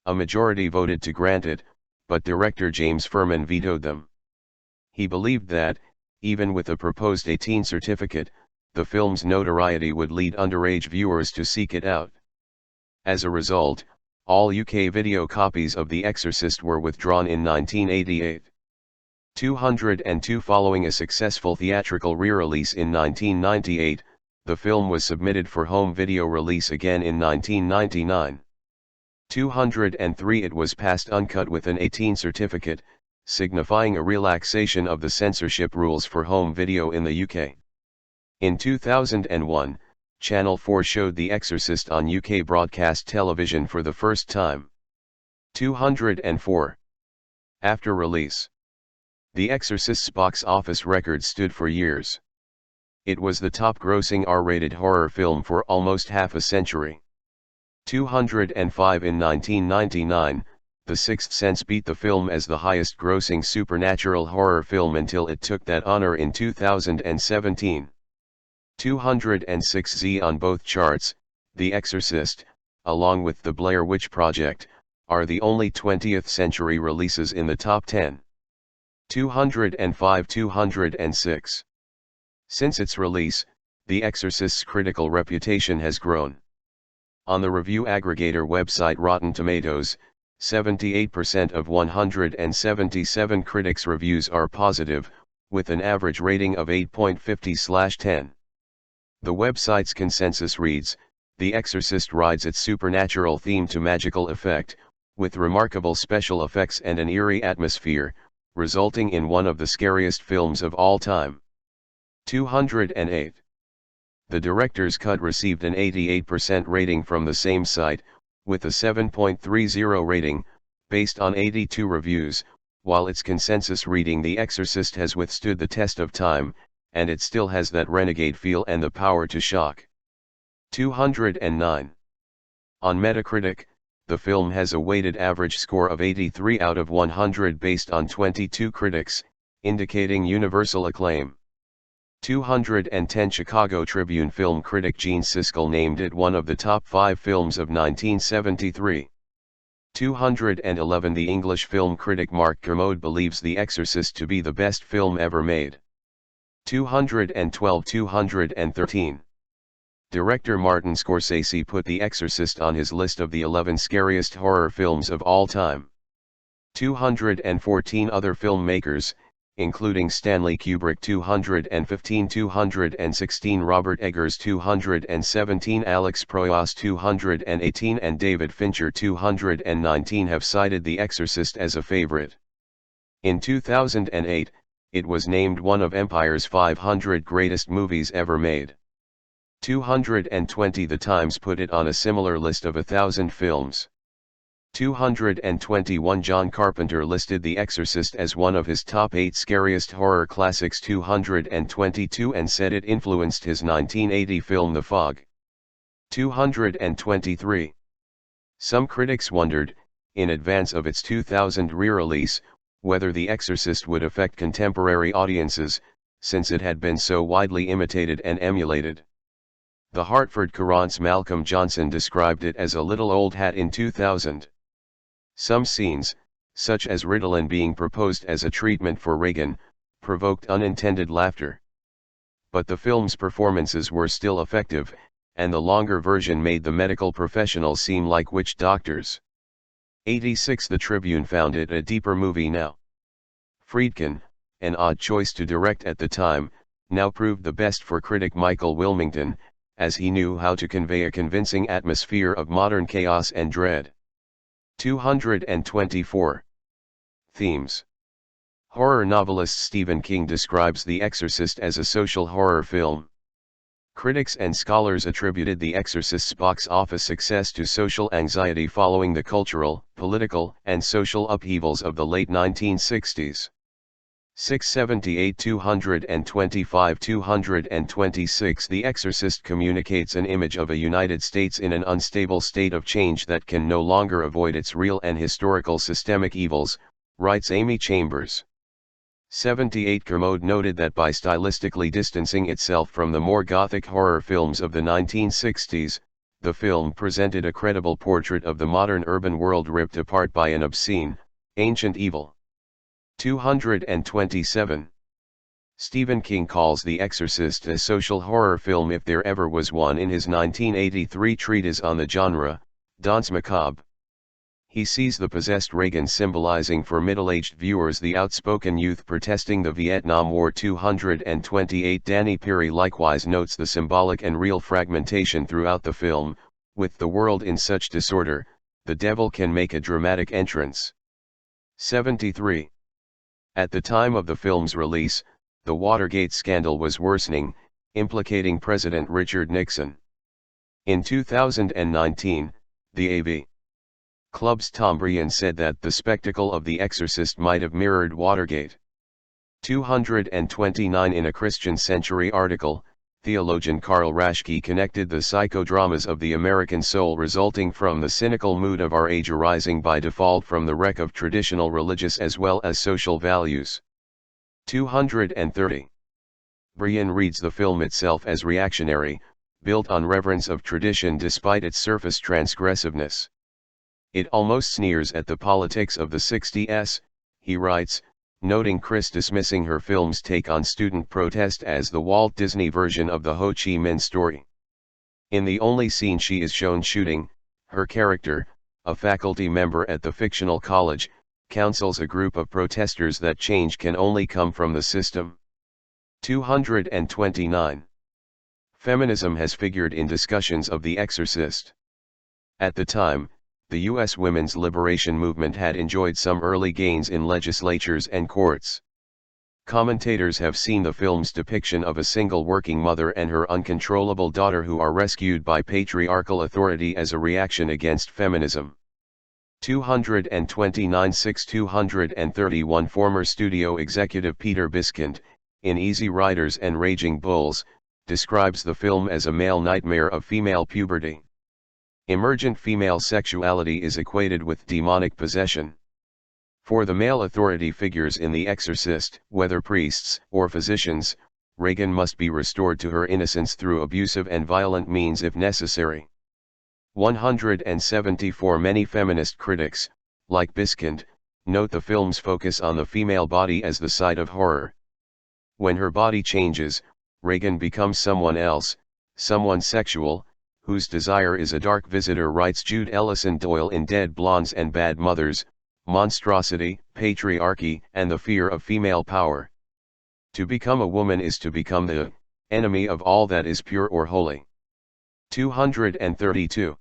A majority voted to grant it, but director James Furman vetoed them. He believed that, even with the proposed 18 certificate, the film's notoriety would lead underage viewers to seek it out. As a result, all UK video copies of The Exorcist were withdrawn in 1988. 202 Following a successful theatrical re-release in 1998, the film was submitted for home video release again in 1999. 203 It was passed uncut with an 18 certificate, signifying a relaxation of the censorship rules for home video in the UK. In 2001, Channel 4 showed The Exorcist on UK broadcast television for the first time. 204. After release, The Exorcist's box office record stood for years. It was the top-grossing R-rated horror film for almost half a century. 205 In 1999, The Sixth Sense beat the film as the highest-grossing supernatural horror film until it took that honor in 2017. 206 On both charts, The Exorcist, along with The Blair Witch Project, are the only 20th century releases in the top 10. 205 206. Since its release, The Exorcist's critical reputation has grown. On the review aggregator website Rotten Tomatoes, 78% of 177 critics' reviews are positive, with an average rating of 8.50/10. The website's consensus reads, "The Exorcist rides its supernatural theme to magical effect, with remarkable special effects and an eerie atmosphere, resulting in one of the scariest films of all time." 208. The director's cut received an 88% rating from the same site, with a 7.30 rating, based on 82 reviews, while its consensus reading The Exorcist has withstood the test of time, and it still has that renegade feel and the power to shock. 209. On Metacritic, the film has a weighted average score of 83 out of 100 based on 22 critics, indicating universal acclaim. 210. Chicago Tribune film critic Gene Siskel named it one of the top 5 films of 1973. 211. The English film critic Mark Kermode believes The Exorcist to be the best film ever made. 212. 213. Director Martin Scorsese put The Exorcist on his list of the 11 scariest horror films of all time. 214. Other filmmakers, including Stanley Kubrick 215, 216 Robert Eggers 217 Alex Proyas 218 and David Fincher 219 have cited The Exorcist as a favorite. In 2008, it was named one of Empire's 500 greatest movies ever made. 220 The Times put it on a similar list of 1,000 films. 221 John Carpenter listed The Exorcist as one of his top 8 scariest horror classics 222 and said it influenced his 1980 film The Fog. 223. Some critics wondered, in advance of its 2000 re-release, whether The Exorcist would affect contemporary audiences, since it had been so widely imitated and emulated. The Hartford Courant's Malcolm Johnson described it as a little old hat in 2000. Some scenes, such as Ritalin being proposed as a treatment for Reagan, provoked unintended laughter. But the film's performances were still effective, and the longer version made the medical professionals seem like witch doctors. 86 The Tribune found it a deeper movie now. Friedkin, an odd choice to direct at the time, now proved the best for critic Michael Wilmington, as he knew how to convey a convincing atmosphere of modern chaos and dread. 224. Themes. Horror novelist Stephen King describes The Exorcist as a social horror film. Critics and scholars attributed The Exorcist's box office success to social anxiety following the cultural, political, and social upheavals of the late 1960s. 678 225 226 The Exorcist communicates an image of a United States in an unstable state of change that can no longer avoid its real and historical systemic evils, writes Amy Chambers. 78 Kermode noted that by stylistically distancing itself from the more gothic horror films of the 1960s, the film presented a credible portrait of the modern urban world ripped apart by an obscene, ancient evil. 227. Stephen King calls The Exorcist a social horror film if there ever was one in his 1983 treatise on the genre, Danse Macabre. He sees the possessed Reagan symbolizing for middle-aged viewers the outspoken youth protesting the Vietnam War. 228 Danny Peary likewise notes the symbolic and real fragmentation throughout the film, with the world in such disorder, the devil can make a dramatic entrance. 73. At the time of the film's release, the Watergate scandal was worsening, implicating President Richard Nixon. In 2019, the AV Club's Tom Brian said that the spectacle of The Exorcist might have mirrored Watergate. 229 In a Christian Century article, theologian Karl Raschke connected the psychodramas of the American soul resulting from the cynical mood of our age arising by default from the wreck of traditional religious as well as social values. 230. Brian reads the film itself as reactionary, built on reverence of tradition despite its surface transgressiveness. It almost sneers at the politics of the 60s, he writes, noting Chris dismissing her film's take on student protest as the Walt Disney version of the Ho Chi Minh story. In the only scene she is shown shooting, her character, a faculty member at the fictional college, counsels a group of protesters that change can only come from the system. 229. Feminism has figured in discussions of The Exorcist. At the time, the U.S. women's liberation movement had enjoyed some early gains in legislatures and courts. Commentators have seen the film's depiction of a single working mother and her uncontrollable daughter who are rescued by patriarchal authority as a reaction against feminism. 229-231 Former studio executive Peter Biskind, in Easy Riders and Raging Bulls, describes the film as a male nightmare of female puberty. Emergent female sexuality is equated with demonic possession. For the male authority figures in The Exorcist, whether priests or physicians, Regan must be restored to her innocence through abusive and violent means if necessary. 174 Many feminist critics, like Biskind, note the film's focus on the female body as the site of horror. When her body changes, Regan becomes someone else, someone sexual, whose desire is a dark visitor, writes Jude Ellison Doyle in Dead Blondes and Bad Mothers, monstrosity, patriarchy, and the fear of female power. To become a woman is to become the enemy of all that is pure or holy. 232.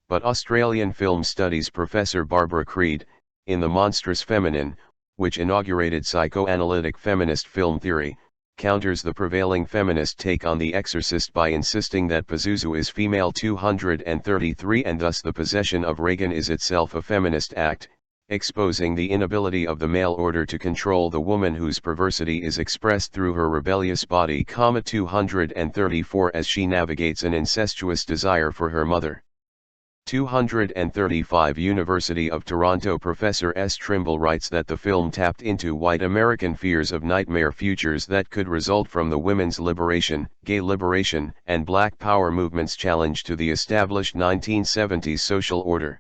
But Australian film studies professor Barbara Creed, in The Monstrous Feminine, which inaugurated psychoanalytic feminist film theory, counters the prevailing feminist take on The Exorcist by insisting that Pazuzu is female. 233 and thus the possession of Regan is itself a feminist act, exposing the inability of the male order to control the woman whose perversity is expressed through her rebellious body. 234 as she navigates an incestuous desire for her mother. 235 University of Toronto professor S. Trimble writes that the film tapped into white American fears of nightmare futures that could result from the women's liberation, gay liberation, and Black Power movements' challenge to the established 1970s social order.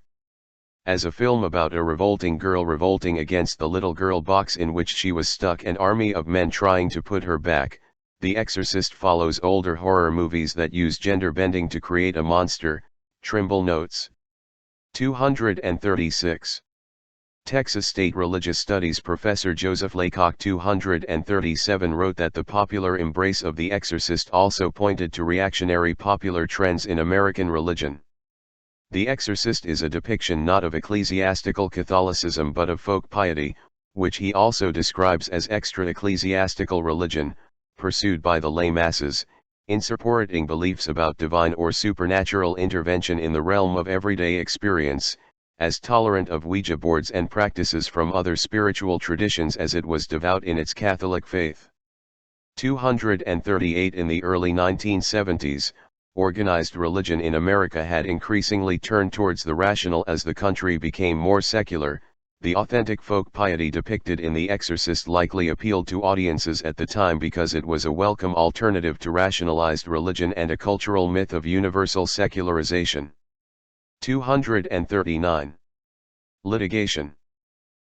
As a film about a revolting girl revolting against the little girl box in which she was stuck, an army of men trying to put her back, The Exorcist follows older horror movies that use gender bending to create a monster, Trimble notes. 236. Texas State Religious Studies professor Joseph Laycock 237 wrote that the popular embrace of The Exorcist also pointed to reactionary popular trends in American religion. The Exorcist is a depiction not of ecclesiastical Catholicism but of folk piety, which he also describes as extra-ecclesiastical religion, pursued by the lay masses, in supporting beliefs about divine or supernatural intervention in the realm of everyday experience, as tolerant of Ouija boards and practices from other spiritual traditions as it was devout in its Catholic faith. 238 In the early 1970s, organized religion in America had increasingly turned towards the rational as the country became more secular. The authentic folk piety depicted in The Exorcist likely appealed to audiences at the time because it was a welcome alternative to rationalized religion and a cultural myth of universal secularization. 239. Litigation.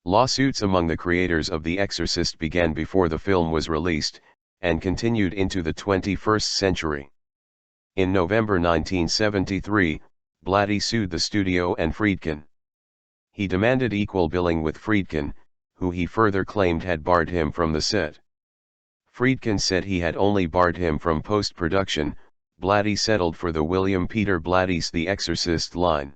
Lawsuits among the creators of The Exorcist began before the film was released, and continued into the 21st century. In November 1973, Blatty sued the studio and Friedkin. He demanded equal billing with Friedkin, who he further claimed had barred him from the set. Friedkin said he had only barred him from post-production. Blatty settled for the William Peter Blatty's The Exorcist line.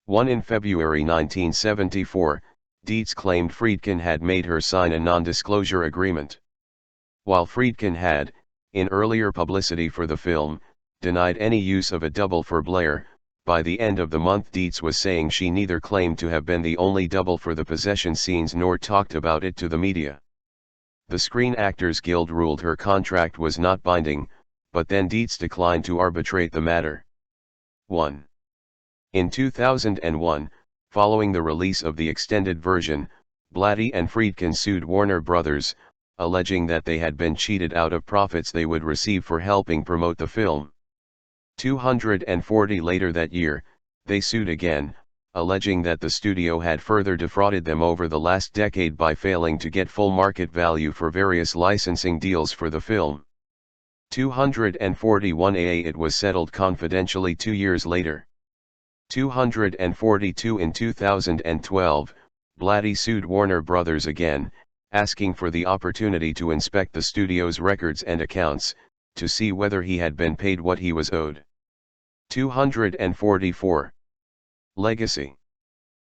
In February 1974, Dietz claimed Friedkin had made her sign a non-disclosure agreement. While Friedkin had, in earlier publicity for the film, denied any use of a double for Blair, by the end of the month Dietz was saying she neither claimed to have been the only double for the possession scenes nor talked about it to the media. The Screen Actors Guild ruled her contract was not binding, but then Dietz declined to arbitrate the matter. 1. In 2001, following the release of the extended version, Blatty and Friedkin sued Warner Brothers, alleging that they had been cheated out of profits they would receive for helping promote the film. 240 later that year, they sued again, alleging that the studio had further defrauded them over the last decade by failing to get full market value for various licensing deals for the film. 241A it was settled confidentially 2 years later. 242 in 2012, Blatty sued Warner Brothers again, asking for the opportunity to inspect the studio's records and accounts, to see whether he had been paid what he was owed. 244. Legacy.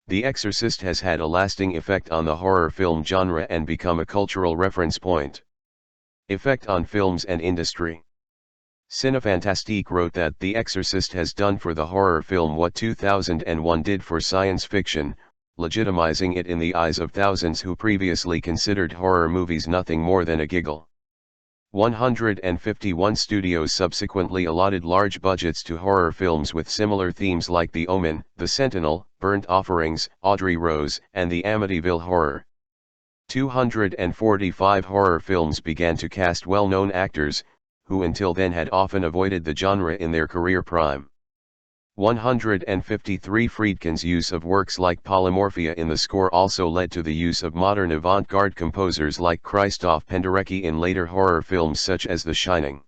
The Exorcist has had a lasting effect on the horror film genre and become a cultural reference point. Effect on films and industry. Cinefantastique wrote that The Exorcist has done for the horror film what 2001 did for science fiction, legitimizing it in the eyes of thousands who previously considered horror movies nothing more than a giggle. 151 studios subsequently allotted large budgets to horror films with similar themes like The Omen, The Sentinel, Burnt Offerings, Audrey Rose, and the Amityville Horror. 245 horror films began to cast well-known actors, who until then had often avoided the genre in their career prime. 153 Friedkin's use of works like Polymorphia in the score also led to the use of modern avant-garde composers like Krzysztof Penderecki in later horror films such as The Shining.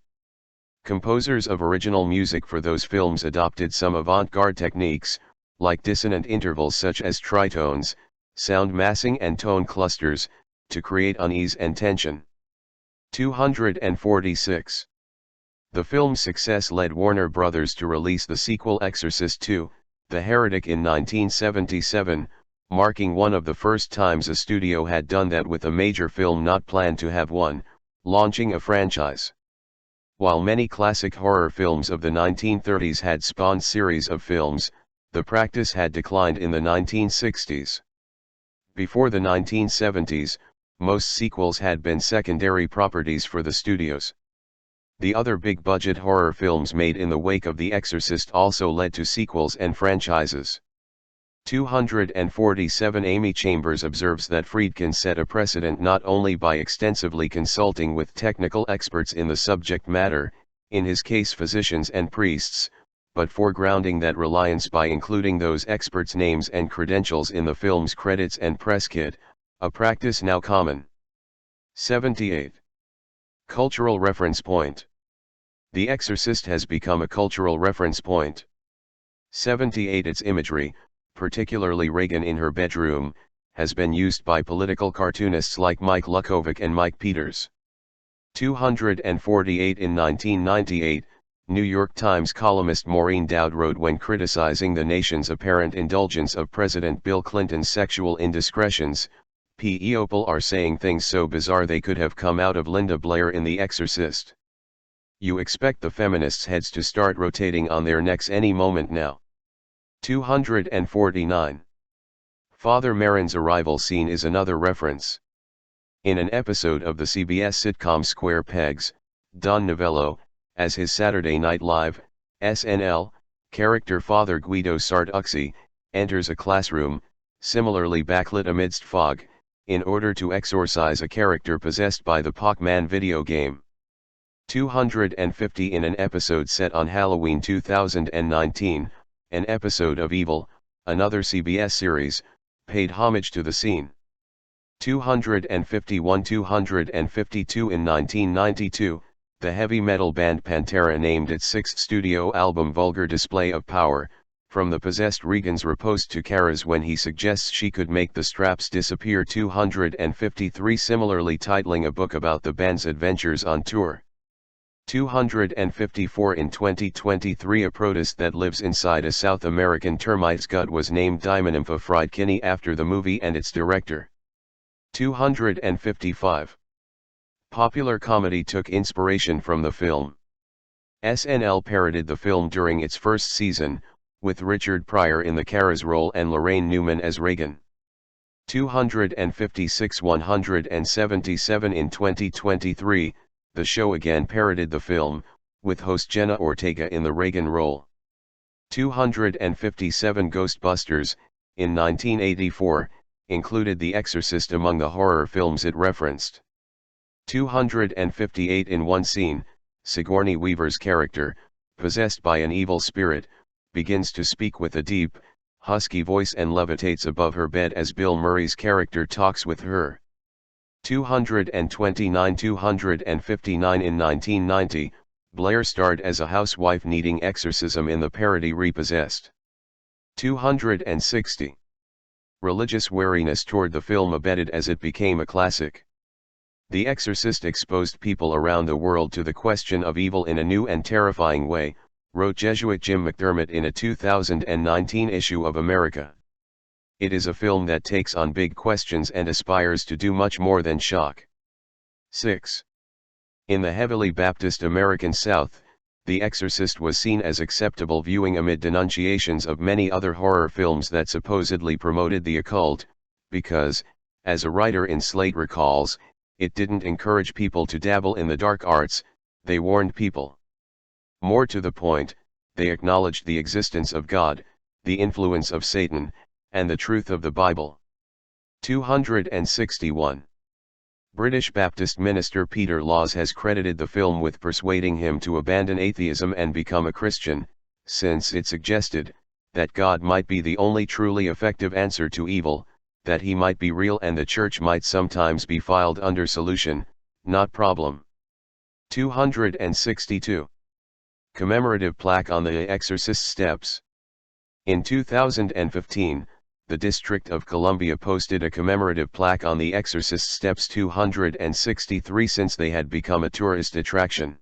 Composers of original music for those films adopted some avant-garde techniques, like dissonant intervals such as tritones, sound massing and tone clusters, to create unease and tension. 246. The film's success led Warner Brothers to release the sequel Exorcist II, The Heretic in 1977, marking one of the first times a studio had done that with a major film not planned to have one, launching a franchise. While many classic horror films of the 1930s had spawned series of films, the practice had declined in the 1960s. Before the 1970s, most sequels had been secondary properties for the studios. The other big-budget horror films made in the wake of The Exorcist also led to sequels and franchises. 247 Amy Chambers observes that Friedkin set a precedent not only by extensively consulting with technical experts in the subject matter, in his case physicians and priests, but foregrounding that reliance by including those experts' names and credentials in the film's credits and press kit, a practice now common. 78. Cultural reference point. The Exorcist has become a cultural reference point. 78 Its imagery, particularly Regan in her bedroom, has been used by political cartoonists like Mike Lukovic and Mike Peters. 248 In 1998, New York Times columnist Maureen Dowd wrote when criticizing the nation's apparent indulgence of President Bill Clinton's sexual indiscretions, people are saying things so bizarre they could have come out of Linda Blair in The Exorcist. You expect the feminists' heads to start rotating on their necks any moment now. 249. Father Marin's arrival scene is another reference. In an episode of the CBS sitcom Square Pegs, Don Novello, as his Saturday Night Live, SNL, character Father Guido Sarducci, enters a classroom, similarly backlit amidst fog, in order to exorcise a character possessed by the Pac-Man video game. 250 In an episode set on Halloween 2019, an episode of Evil, another CBS series, paid homage to the scene. 251 252 In 1992, the heavy metal band Pantera named its sixth studio album Vulgar Display of Power, from the possessed Regan's riposte to Kara's when he suggests she could make the straps disappear. 253 Similarly titling a book about the band's adventures on tour. 254 In 2023 a protist that lives inside a South American termite's gut was named Dimonympha Friedkini after the movie and its director. 255. Popular comedy took inspiration from the film. SNL parodied the film during its first season, with Richard Pryor in the Kara's role and Lorraine Newman as Regan. 256 177 In 2023, the show again parodied the film, with host Jenna Ortega in the Regan role. 257 Ghostbusters, in 1984, included The Exorcist among the horror films it referenced. 258 In one scene, Sigourney Weaver's character, possessed by an evil spirit, begins to speak with a deep, husky voice and levitates above her bed as Bill Murray's character talks with her. 229-259 in 1990, Blair starred as a housewife needing exorcism in the parody Repossessed. 260. Religious wariness toward the film abated as it became a classic. The Exorcist exposed people around the world to the question of evil in a new and terrifying way, wrote Jesuit Jim McDermott in a 2019 issue of America. It is a film that takes on big questions and aspires to do much more than shock. 6. In the heavily Baptist American South, The Exorcist was seen as acceptable viewing amid denunciations of many other horror films that supposedly promoted the occult, because, as a writer in Slate recalls, it didn't encourage people to dabble in the dark arts, they warned people. More to the point, they acknowledged the existence of God, the influence of Satan, and the truth of the Bible. 261. British Baptist minister Peter Laws has credited the film with persuading him to abandon atheism and become a Christian, since it suggested that God might be the only truly effective answer to evil, that he might be real and the church might sometimes be filed under solution, not problem. 262. Commemorative plaque on the Exorcist steps. In 2015, the District of Columbia posted a commemorative plaque on the Exorcist steps 263 since they had become a tourist attraction.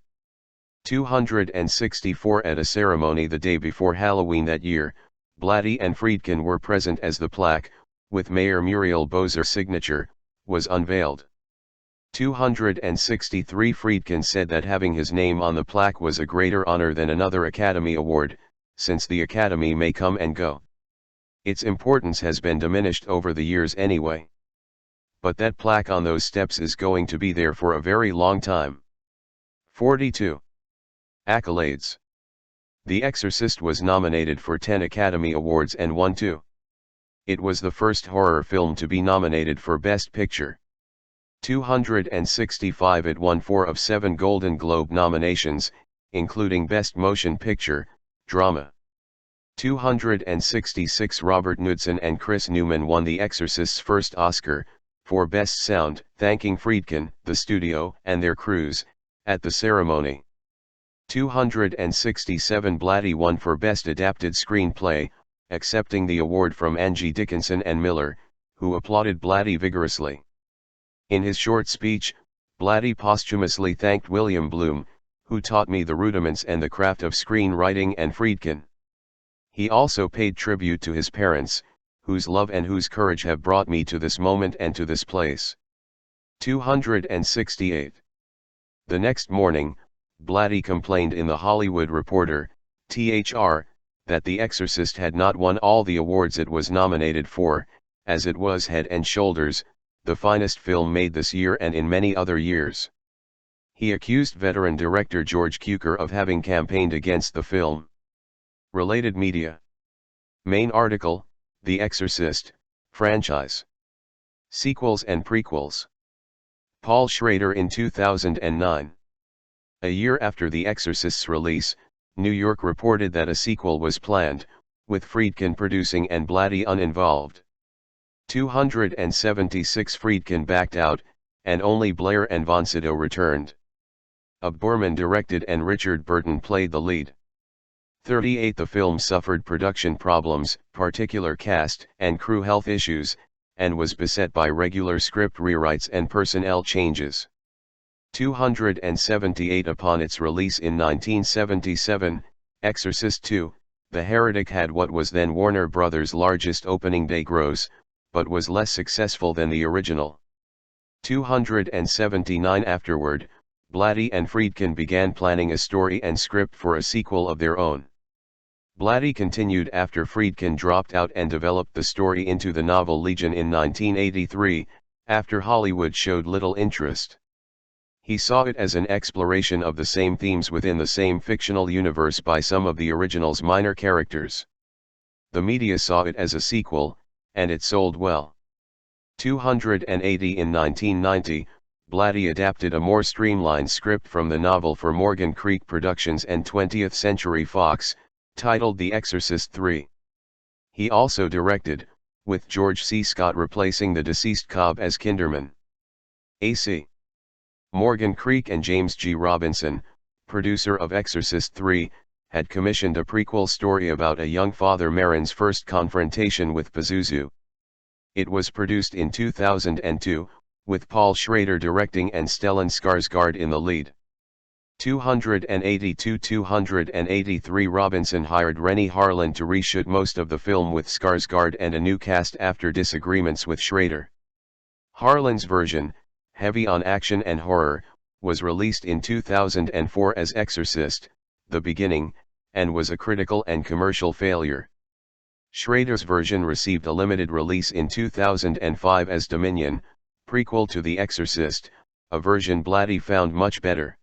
264. At a ceremony the day before Halloween that year, Blatty and Friedkin were present as the plaque, with Mayor Muriel Bowser's signature, was unveiled. 263. Friedkin said that having his name on the plaque was a greater honor than another Academy Award, since the Academy may come and go. Its importance has been diminished over the years anyway. But that plaque on those steps is going to be there for a very long time. 42. Accolades. The Exorcist was nominated for 10 Academy Awards and won 2. It was the first horror film to be nominated for Best Picture. 265. It won 4 of 7 Golden Globe nominations, including Best Motion Picture, Drama. 266. Robert Knudsen and Chris Newman won The Exorcist's first Oscar, for Best Sound, thanking Friedkin, the studio, and their crews, at the ceremony. 267. Blatty won for Best Adapted Screenplay, accepting the award from Angie Dickinson and Miller, who applauded Blatty vigorously. In his short speech, Blatty posthumously thanked William Bloom, who taught me the rudiments and the craft of screenwriting, and Friedkin. He also paid tribute to his parents, whose love and whose courage have brought me to this moment and to this place. 268. The next morning, Blatty complained in The Hollywood Reporter, THR, that The Exorcist had not won all the awards it was nominated for, as it was head and shoulders the finest film made this year and in many other years. He accused veteran director George Cukor of having campaigned against the film. Related media. Main article, The Exorcist, franchise. Sequels and prequels. Paul Schrader in 2009. A year after The Exorcist's release, New York reported that a sequel was planned, with Friedkin producing and Blatty uninvolved. 276. Friedkin backed out, and only Blair and von Sydow returned. Ub Borman directed and Richard Burton played the lead. 38. The film suffered production problems, particular cast and crew health issues, and was beset by regular script rewrites and personnel changes. 278. Upon its release in 1977, Exorcist II, The Heretic had what was then Warner Brothers' largest opening day gross, but was less successful than the original. 279. Afterward, Blatty and Friedkin began planning a story and script for a sequel of their own. Blatty continued after Friedkin dropped out and developed the story into the novel Legion in 1983, after Hollywood showed little interest. He saw it as an exploration of the same themes within the same fictional universe by some of the original's minor characters. The media saw it as a sequel, and it sold well. 280. In 1990, Blatty adapted a more streamlined script from the novel for Morgan Creek Productions and 20th Century Fox, titled The Exorcist III. He also directed, with George C. Scott replacing the deceased Cobb as Kinderman. A.C. Morgan Creek and James G. Robinson, producer of Exorcist III, had commissioned a prequel story about a young father Marin's first confrontation with Pazuzu. It was produced in 2002, with Paul Schrader directing and Stellan Skarsgård in the lead. 282-283 Robinson hired Rennie Harlin to reshoot most of the film with Skarsgård and a new cast after disagreements with Schrader. Harlin's version, heavy on action and horror, was released in 2004 as Exorcist, The Beginning, and was a critical and commercial failure. Schrader's version received a limited release in 2005 as Dominion, prequel to The Exorcist, a version Blatty found much better.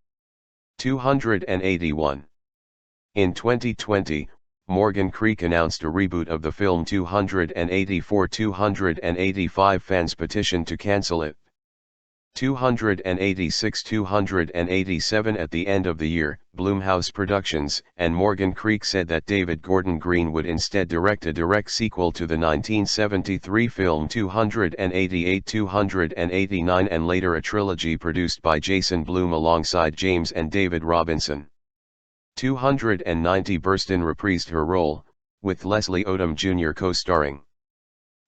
281. In 2020, Morgan Creek announced a reboot of the film 285 fans petitioned to cancel it. 287 At the end of the year, Blumhouse Productions and Morgan Creek said that David Gordon Green would instead direct a direct sequel to the 1973 film 289 and later a trilogy produced by Jason Blum alongside James and David Robinson. 290 Burstyn reprised her role, with Leslie Odom Jr. co-starring.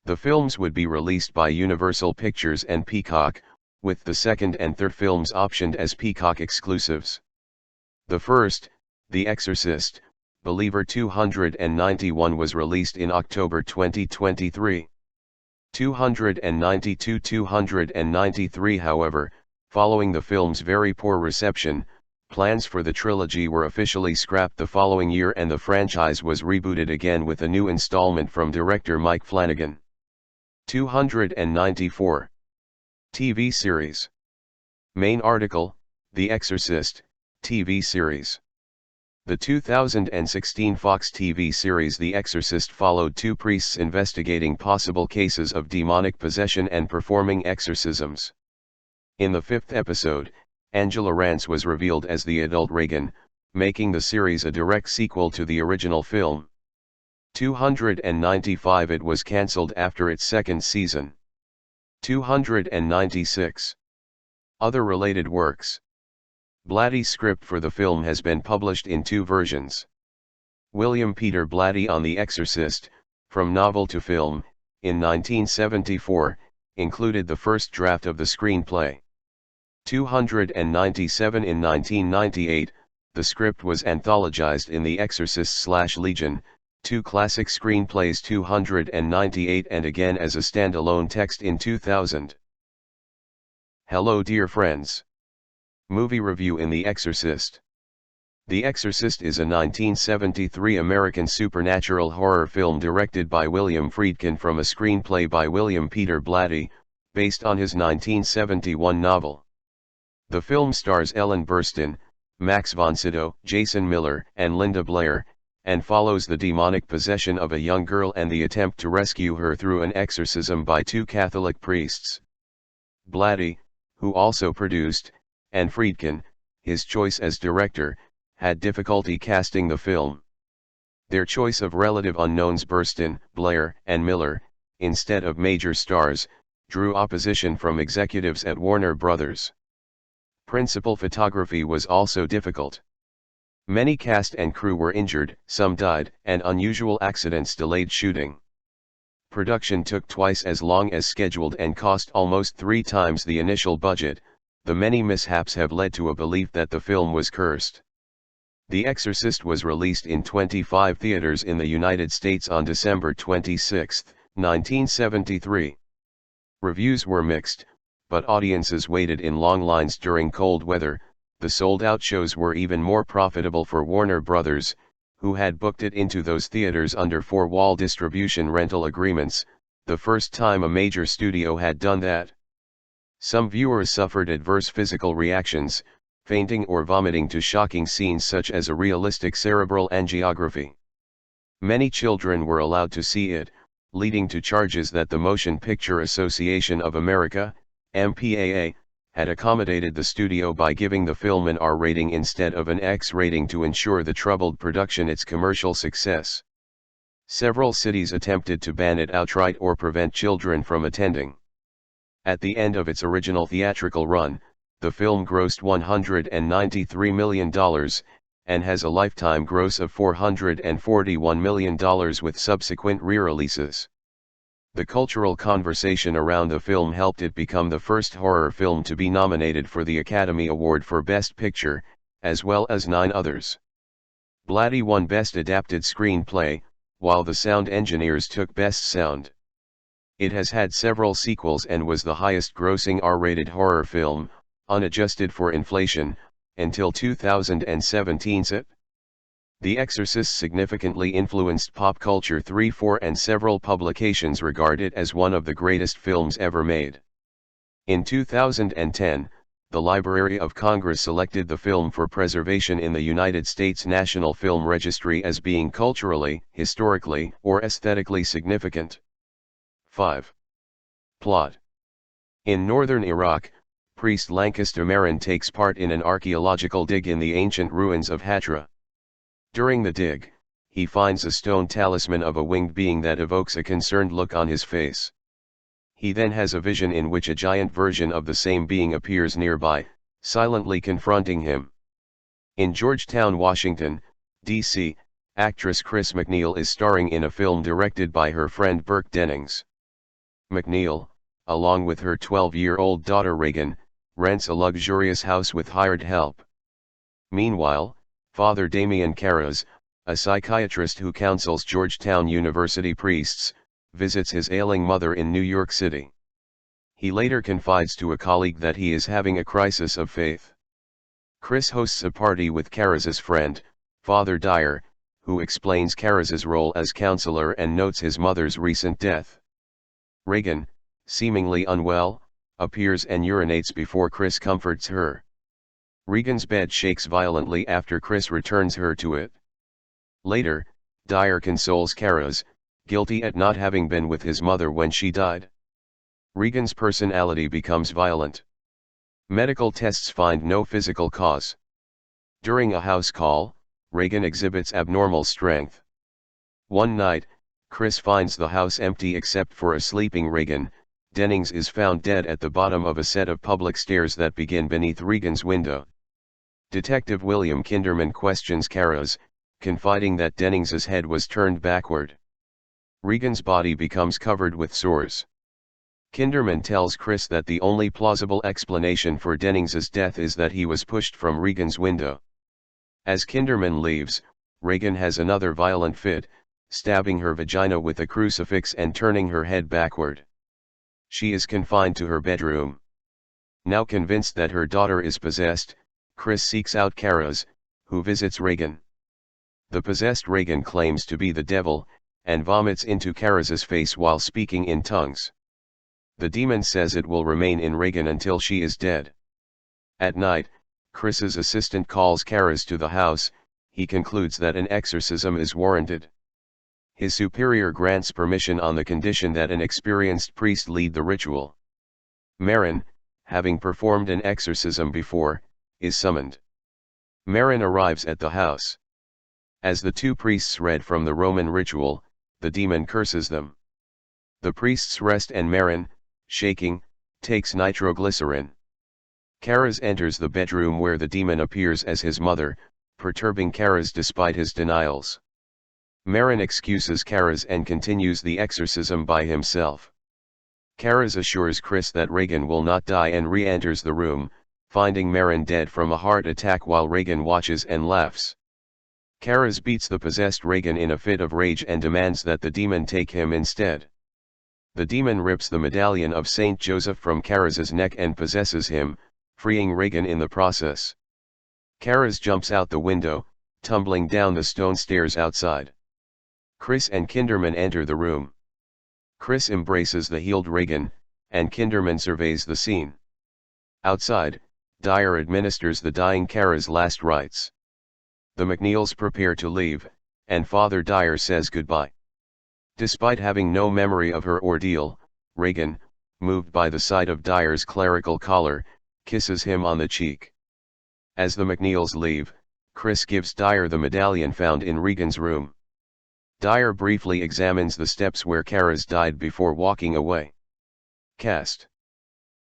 The films would be released by Universal Pictures and Peacock, with the second and third films optioned as Peacock exclusives. The first, The Exorcist, Believer 291 was released in October 2023. 292-293 However, following the film's very poor reception, plans for the trilogy were officially scrapped the following year and the franchise was rebooted again with a new installment from director Mike Flanagan. 294. TV series. Main article, The Exorcist, TV series. The 2016 Fox TV series The Exorcist followed two priests investigating possible cases of demonic possession and performing exorcisms. In the fifth episode, Angela Rance was revealed as the adult Regan, making the series a direct sequel to the original film. 295 It was cancelled after its second season. 296. Other related works. Blatty's script for the film has been published in two versions. William Peter Blatty on The Exorcist, From Novel to Film, in 1974, included the first draft of the screenplay. 297 In 1998, the script was anthologized in The Exorcist/Legion, two classic screenplays 298 and again as a standalone text in 2000. Hello dear friends. Movie review in The Exorcist. The Exorcist is a 1973 American supernatural horror film directed by William Friedkin from a screenplay by William Peter Blatty, based on his 1971 novel. The film stars Ellen Burstyn, Max von Sydow, Jason Miller, and Linda Blair, and follows the demonic possession of a young girl and the attempt to rescue her through an exorcism by two Catholic priests. Blatty, who also produced, and Friedkin, his choice as director, had difficulty casting the film. Their choice of relative unknowns Burstyn, Blair, and Miller, instead of major stars, drew opposition from executives at Warner Brothers. Principal photography was also difficult. Many cast and crew were injured, some died, and unusual accidents delayed shooting. Production took twice as long as scheduled and cost almost 3 times the initial budget. The many mishaps have led to a belief that the film was cursed. The Exorcist was released in 25 theaters in the United States on December 26, 1973. Reviews were mixed, but audiences waited in long lines during cold weather. The sold-out shows were even more profitable for Warner Brothers, who had booked it into those theaters under 4-wall distribution rental agreements, the first time a major studio had done that. Some viewers suffered adverse physical reactions, fainting or vomiting to shocking scenes such as a realistic cerebral angiography. Many children were allowed to see it, leading to charges that the Motion Picture Association of America, MPAA, had accommodated the studio by giving the film an R rating instead of an X rating to ensure the troubled production its commercial success. Several cities attempted to ban it outright or prevent children from attending. At the end of its original theatrical run, the film grossed $193 million, and has a lifetime gross of $441 million with subsequent re-releases. The cultural conversation around the film helped it become the first horror film to be nominated for the Academy Award for Best Picture, as well as 9 others. Blatty won Best Adapted Screenplay, while the sound engineers took Best Sound. It has had several sequels and was the highest-grossing R-rated horror film, unadjusted for inflation, until 2017's It. The Exorcist significantly influenced pop culture. 3-4 and several publications regard it as one of the greatest films ever made. In 2010, the Library of Congress selected the film for preservation in the United States National Film Registry as being culturally, historically, or aesthetically significant. 5. Plot. In northern Iraq, priest Lancaster Marin takes part in an archaeological dig in the ancient ruins of Hatra. During the dig, he finds a stone talisman of a winged being that evokes a concerned look on his face. He then has a vision in which a giant version of the same being appears nearby, silently confronting him. In Georgetown, Washington, D.C., actress Chris MacNeil is starring in a film directed by her friend Burke Dennings. MacNeil, along with her 12-year-old daughter Regan, rents a luxurious house with hired help. Meanwhile, Father Damien Carras, a psychiatrist who counsels Georgetown University priests, visits his ailing mother in New York City. He later confides to a colleague that he is having a crisis of faith. Chris hosts a party with Carras's friend, Father Dyer, who explains Carras's role as counselor and notes his mother's recent death. Regan, seemingly unwell, appears and urinates before Chris comforts her. Regan's bed shakes violently after Chris returns her to it. Later, Dyer consoles Carras, guilty at not having been with his mother when she died. Regan's personality becomes violent. Medical tests find no physical cause. During a house call, Regan exhibits abnormal strength. One night, Chris finds the house empty except for a sleeping Regan. Dennings is found dead at the bottom of a set of public stairs that begin beneath Regan's window. Detective William Kinderman questions Carras, confiding that Dennings's head was turned backward. Regan's body becomes covered with sores. Kinderman tells Chris that the only plausible explanation for Dennings's death is that he was pushed from Regan's window. As Kinderman leaves, Regan has another violent fit, stabbing her vagina with a crucifix and turning her head backward. She is confined to her bedroom. Now convinced that her daughter is possessed, Chris seeks out Carras, who visits Regan. The possessed Regan claims to be the devil, and vomits into Carras's face while speaking in tongues. The demon says it will remain in Regan until she is dead. At night, Chris's assistant calls Carras to the house. He concludes that an exorcism is warranted. His superior grants permission on the condition that an experienced priest lead the ritual. Marin, having performed an exorcism before, is summoned. Marin arrives at the house. As the two priests read from the Roman ritual, the demon curses them. The priests rest and Marin, shaking, takes nitroglycerin. Carras enters the bedroom where the demon appears as his mother, perturbing Carras despite his denials. Marin excuses Carras and continues the exorcism by himself. Carras assures Chris that Regan will not die and re-enters the room, finding Marin dead from a heart attack while Regan watches and laughs. Carras beats the possessed Regan in a fit of rage and demands that the demon take him instead. The demon rips the medallion of Saint Joseph from Carras's neck and possesses him, freeing Regan in the process. Carras jumps out the window, tumbling down the stone stairs outside. Chris and Kinderman enter the room. Chris embraces the healed Regan, and Kinderman surveys the scene. Outside, Dyer administers the dying Carras' last rites. The MacNeils prepare to leave, and Father Dyer says goodbye. Despite having no memory of her ordeal, Regan, moved by the sight of Dyer's clerical collar, kisses him on the cheek. As the MacNeils leave, Chris gives Dyer the medallion found in Regan's room. Dyer briefly examines the steps where Karas died before walking away. Cast: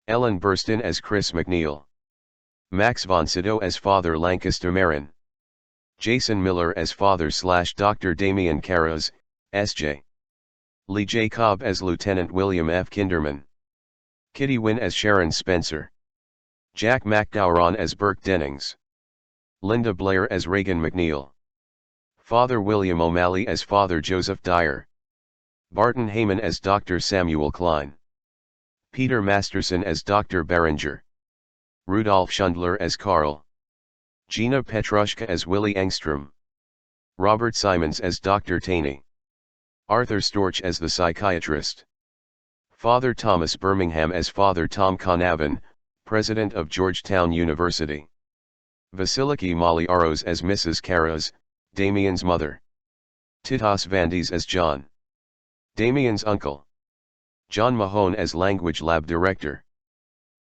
Ellen Burstyn as Chris McNeil, Max von Sydow as Father Lancaster Marin, Jason Miller as Father/Dr. Damien Karas, S.J. Lee J. Cobb as Lieutenant William F. Kinderman, Kitty Wynn as Sharon Spencer, Jack McGowron as Burke Dennings, Linda Blair as Reagan McNeil, Father William O'Malley as Father Joseph Dyer, Barton Heyman as Dr. Samuel Klein, Peter Masterson as Dr. Berenger, Rudolf Schundler as Carl, Gina Petrushka as Willie Engstrom, Robert Simons as Dr. Taney, Arthur Storch as the psychiatrist, Father Thomas Birmingham as Father Tom Conavan, President of Georgetown University, Vasiliki Maliaros as Mrs. Karas, Damien's mother, Titas Vandes as John, Damien's uncle, John Mahone as Language Lab Director,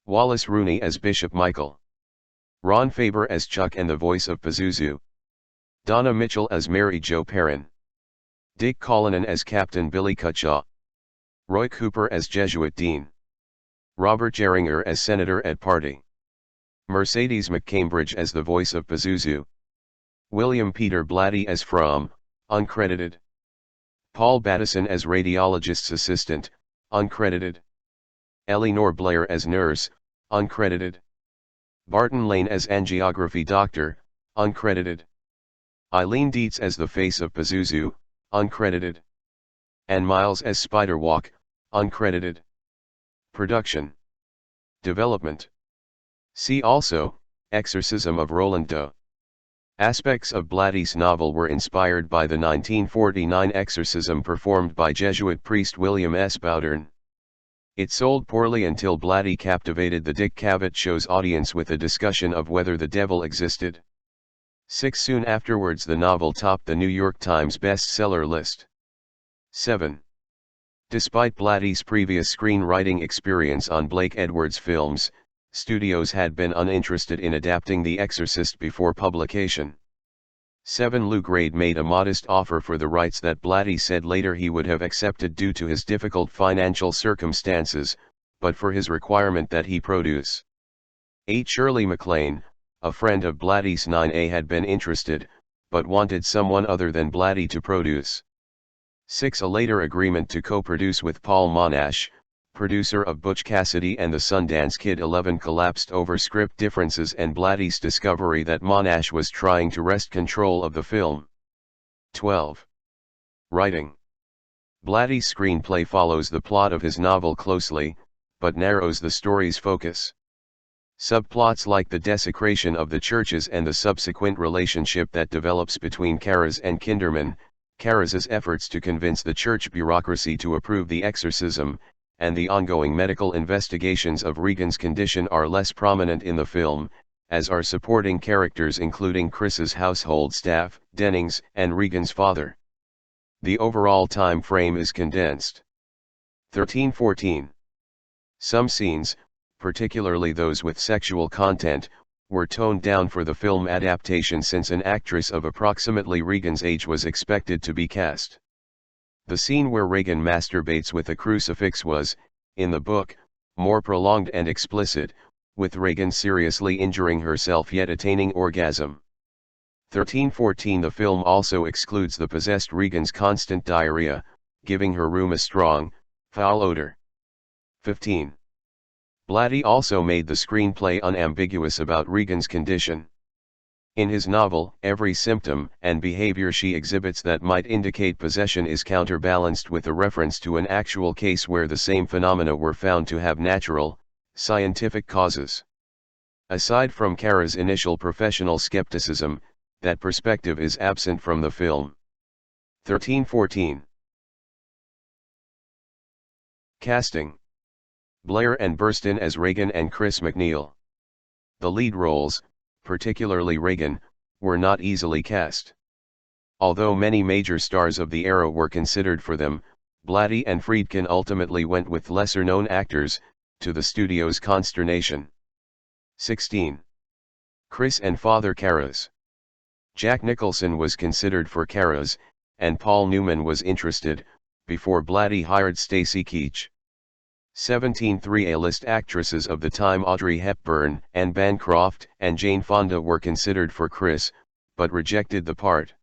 Wallace Rooney as Bishop Michael, Ron Faber as Chuck and the voice of Pazuzu, Donna Mitchell as Mary Jo Perrin, Dick Cullinan as Captain Billy Cutshaw, Roy Cooper as Jesuit Dean, Robert Geringer as Senator at Party, Mercedes McCambridge as the voice of Pazuzu, William Peter Blatty as From, uncredited, Paul Battison as radiologist's assistant, uncredited, Eleanor Blair as nurse, uncredited, Barton Lane as angiography doctor, uncredited, Eileen Dietz as the face of Pazuzu, uncredited, Ann Miles as Spiderwalk, uncredited. Production. Development. See also, Exorcism of Roland Doe. Aspects of Blatty's novel were inspired by the 1949 exorcism performed by Jesuit priest William S. Bowdern. It sold poorly until Blatty captivated the Dick Cavett Show's audience with a discussion of whether the devil existed. Soon afterwards the novel topped the New York Times bestseller list. 7. Despite Blatty's previous screenwriting experience on Blake Edwards films, studios had been uninterested in adapting The Exorcist before publication. 7. Lou Grade made a modest offer for the rights that Blatty said later he would have accepted due to his difficult financial circumstances, but for his requirement that he produce. 8. Shirley MacLaine, a friend of Blatty's 9A, had been interested, but wanted someone other than Blatty to produce. 6. A later agreement to co-produce with Paul Monash, producer of Butch Cassidy and the Sundance Kid 11, collapsed over script differences and Blatty's discovery that Monash was trying to wrest control of the film. 12. Writing. Blatty's screenplay follows the plot of his novel closely, but narrows the story's focus. Subplots like the desecration of the churches and the subsequent relationship that develops between Karas and Kinderman, Karas's efforts to convince the church bureaucracy to approve the exorcism, and the ongoing medical investigations of Regan's condition are less prominent in the film, as are supporting characters including Chris's household staff, Dennings, and Regan's father. The overall time frame is condensed. 13-14. Some scenes, particularly those with sexual content, were toned down for the film adaptation since an actress of approximately Regan's age was expected to be cast. The scene where Regan masturbates with a crucifix was, in the book, more prolonged and explicit, with Regan seriously injuring herself yet attaining orgasm. 13-14. The film also excludes the possessed Regan's constant diarrhea, giving her room a strong, foul odor. 15. Blatty also made the screenplay unambiguous about Regan's condition. In his novel, every symptom and behavior she exhibits that might indicate possession is counterbalanced with a reference to an actual case where the same phenomena were found to have natural, scientific causes. Aside from Kara's initial professional skepticism, that perspective is absent from the film. 13-14. Casting. Blair and Burstyn as Regan and Chris McNeil. The lead roles, particularly Regan, were not easily cast. Although many major stars of the era were considered for them, Blatty and Friedkin ultimately went with lesser-known actors, to the studio's consternation. 16. Chris and Father Karas. Jack Nicholson was considered for Karas, and Paul Newman was interested, before Blatty hired Stacy Keach. 17. A-list actresses of the time Audrey Hepburn, Anne Bancroft, and Jane Fonda were considered for Chris, but rejected the part.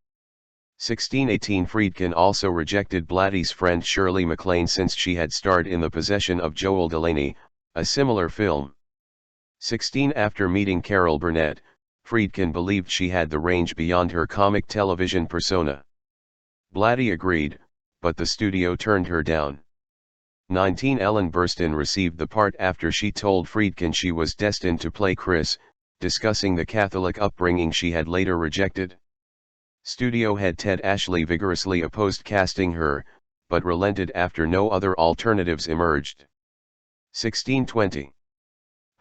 16. Friedkin also rejected Blatty's friend Shirley MacLaine since she had starred in The Possession of Joel Delaney, a similar film. 16. After meeting Carol Burnett, Friedkin believed she had the range beyond her comic television persona. Blatty agreed, but the studio turned her down. 19. Ellen Burstyn received the part after she told Friedkin she was destined to play Chris, discussing the Catholic upbringing she had later rejected. Studio head Ted Ashley vigorously opposed casting her, but relented after no other alternatives emerged. 1620.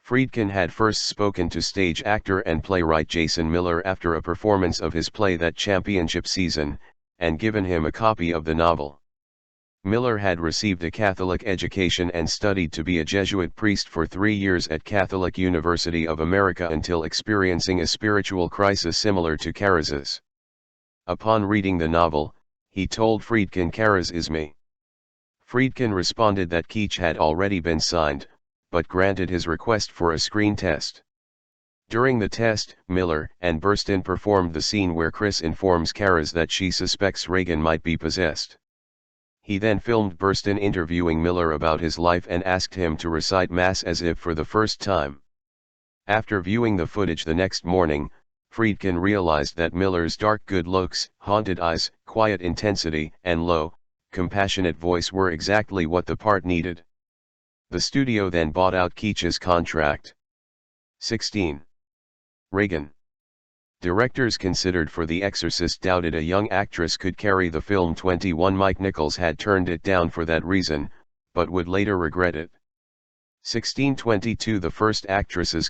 Friedkin had first spoken to stage actor and playwright Jason Miller after a performance of his play that championship season, and given him a copy of the novel. Miller had received a Catholic education and studied to be a Jesuit priest for 3 years at Catholic University of America until experiencing a spiritual crisis similar to Kara's. Upon reading the novel, he told Friedkin, "Kara's is me." Friedkin responded that Keach had already been signed, but granted his request for a screen test. During the test, Miller and Burstyn performed the scene where Chris informs Kara's that she suspects Reagan might be possessed. He then filmed Burstyn interviewing Miller about his life and asked him to recite Mass as if for the first time. After viewing the footage the next morning, Friedkin realized that Miller's dark good looks, haunted eyes, quiet intensity, and low, compassionate voice were exactly what the part needed. The studio then bought out Keach's contract. 16. Reagan. Directors considered for The Exorcist doubted a young actress could carry the film. 21. Mike Nichols had turned it down for that reason, but would later regret it. 1622. The first actresses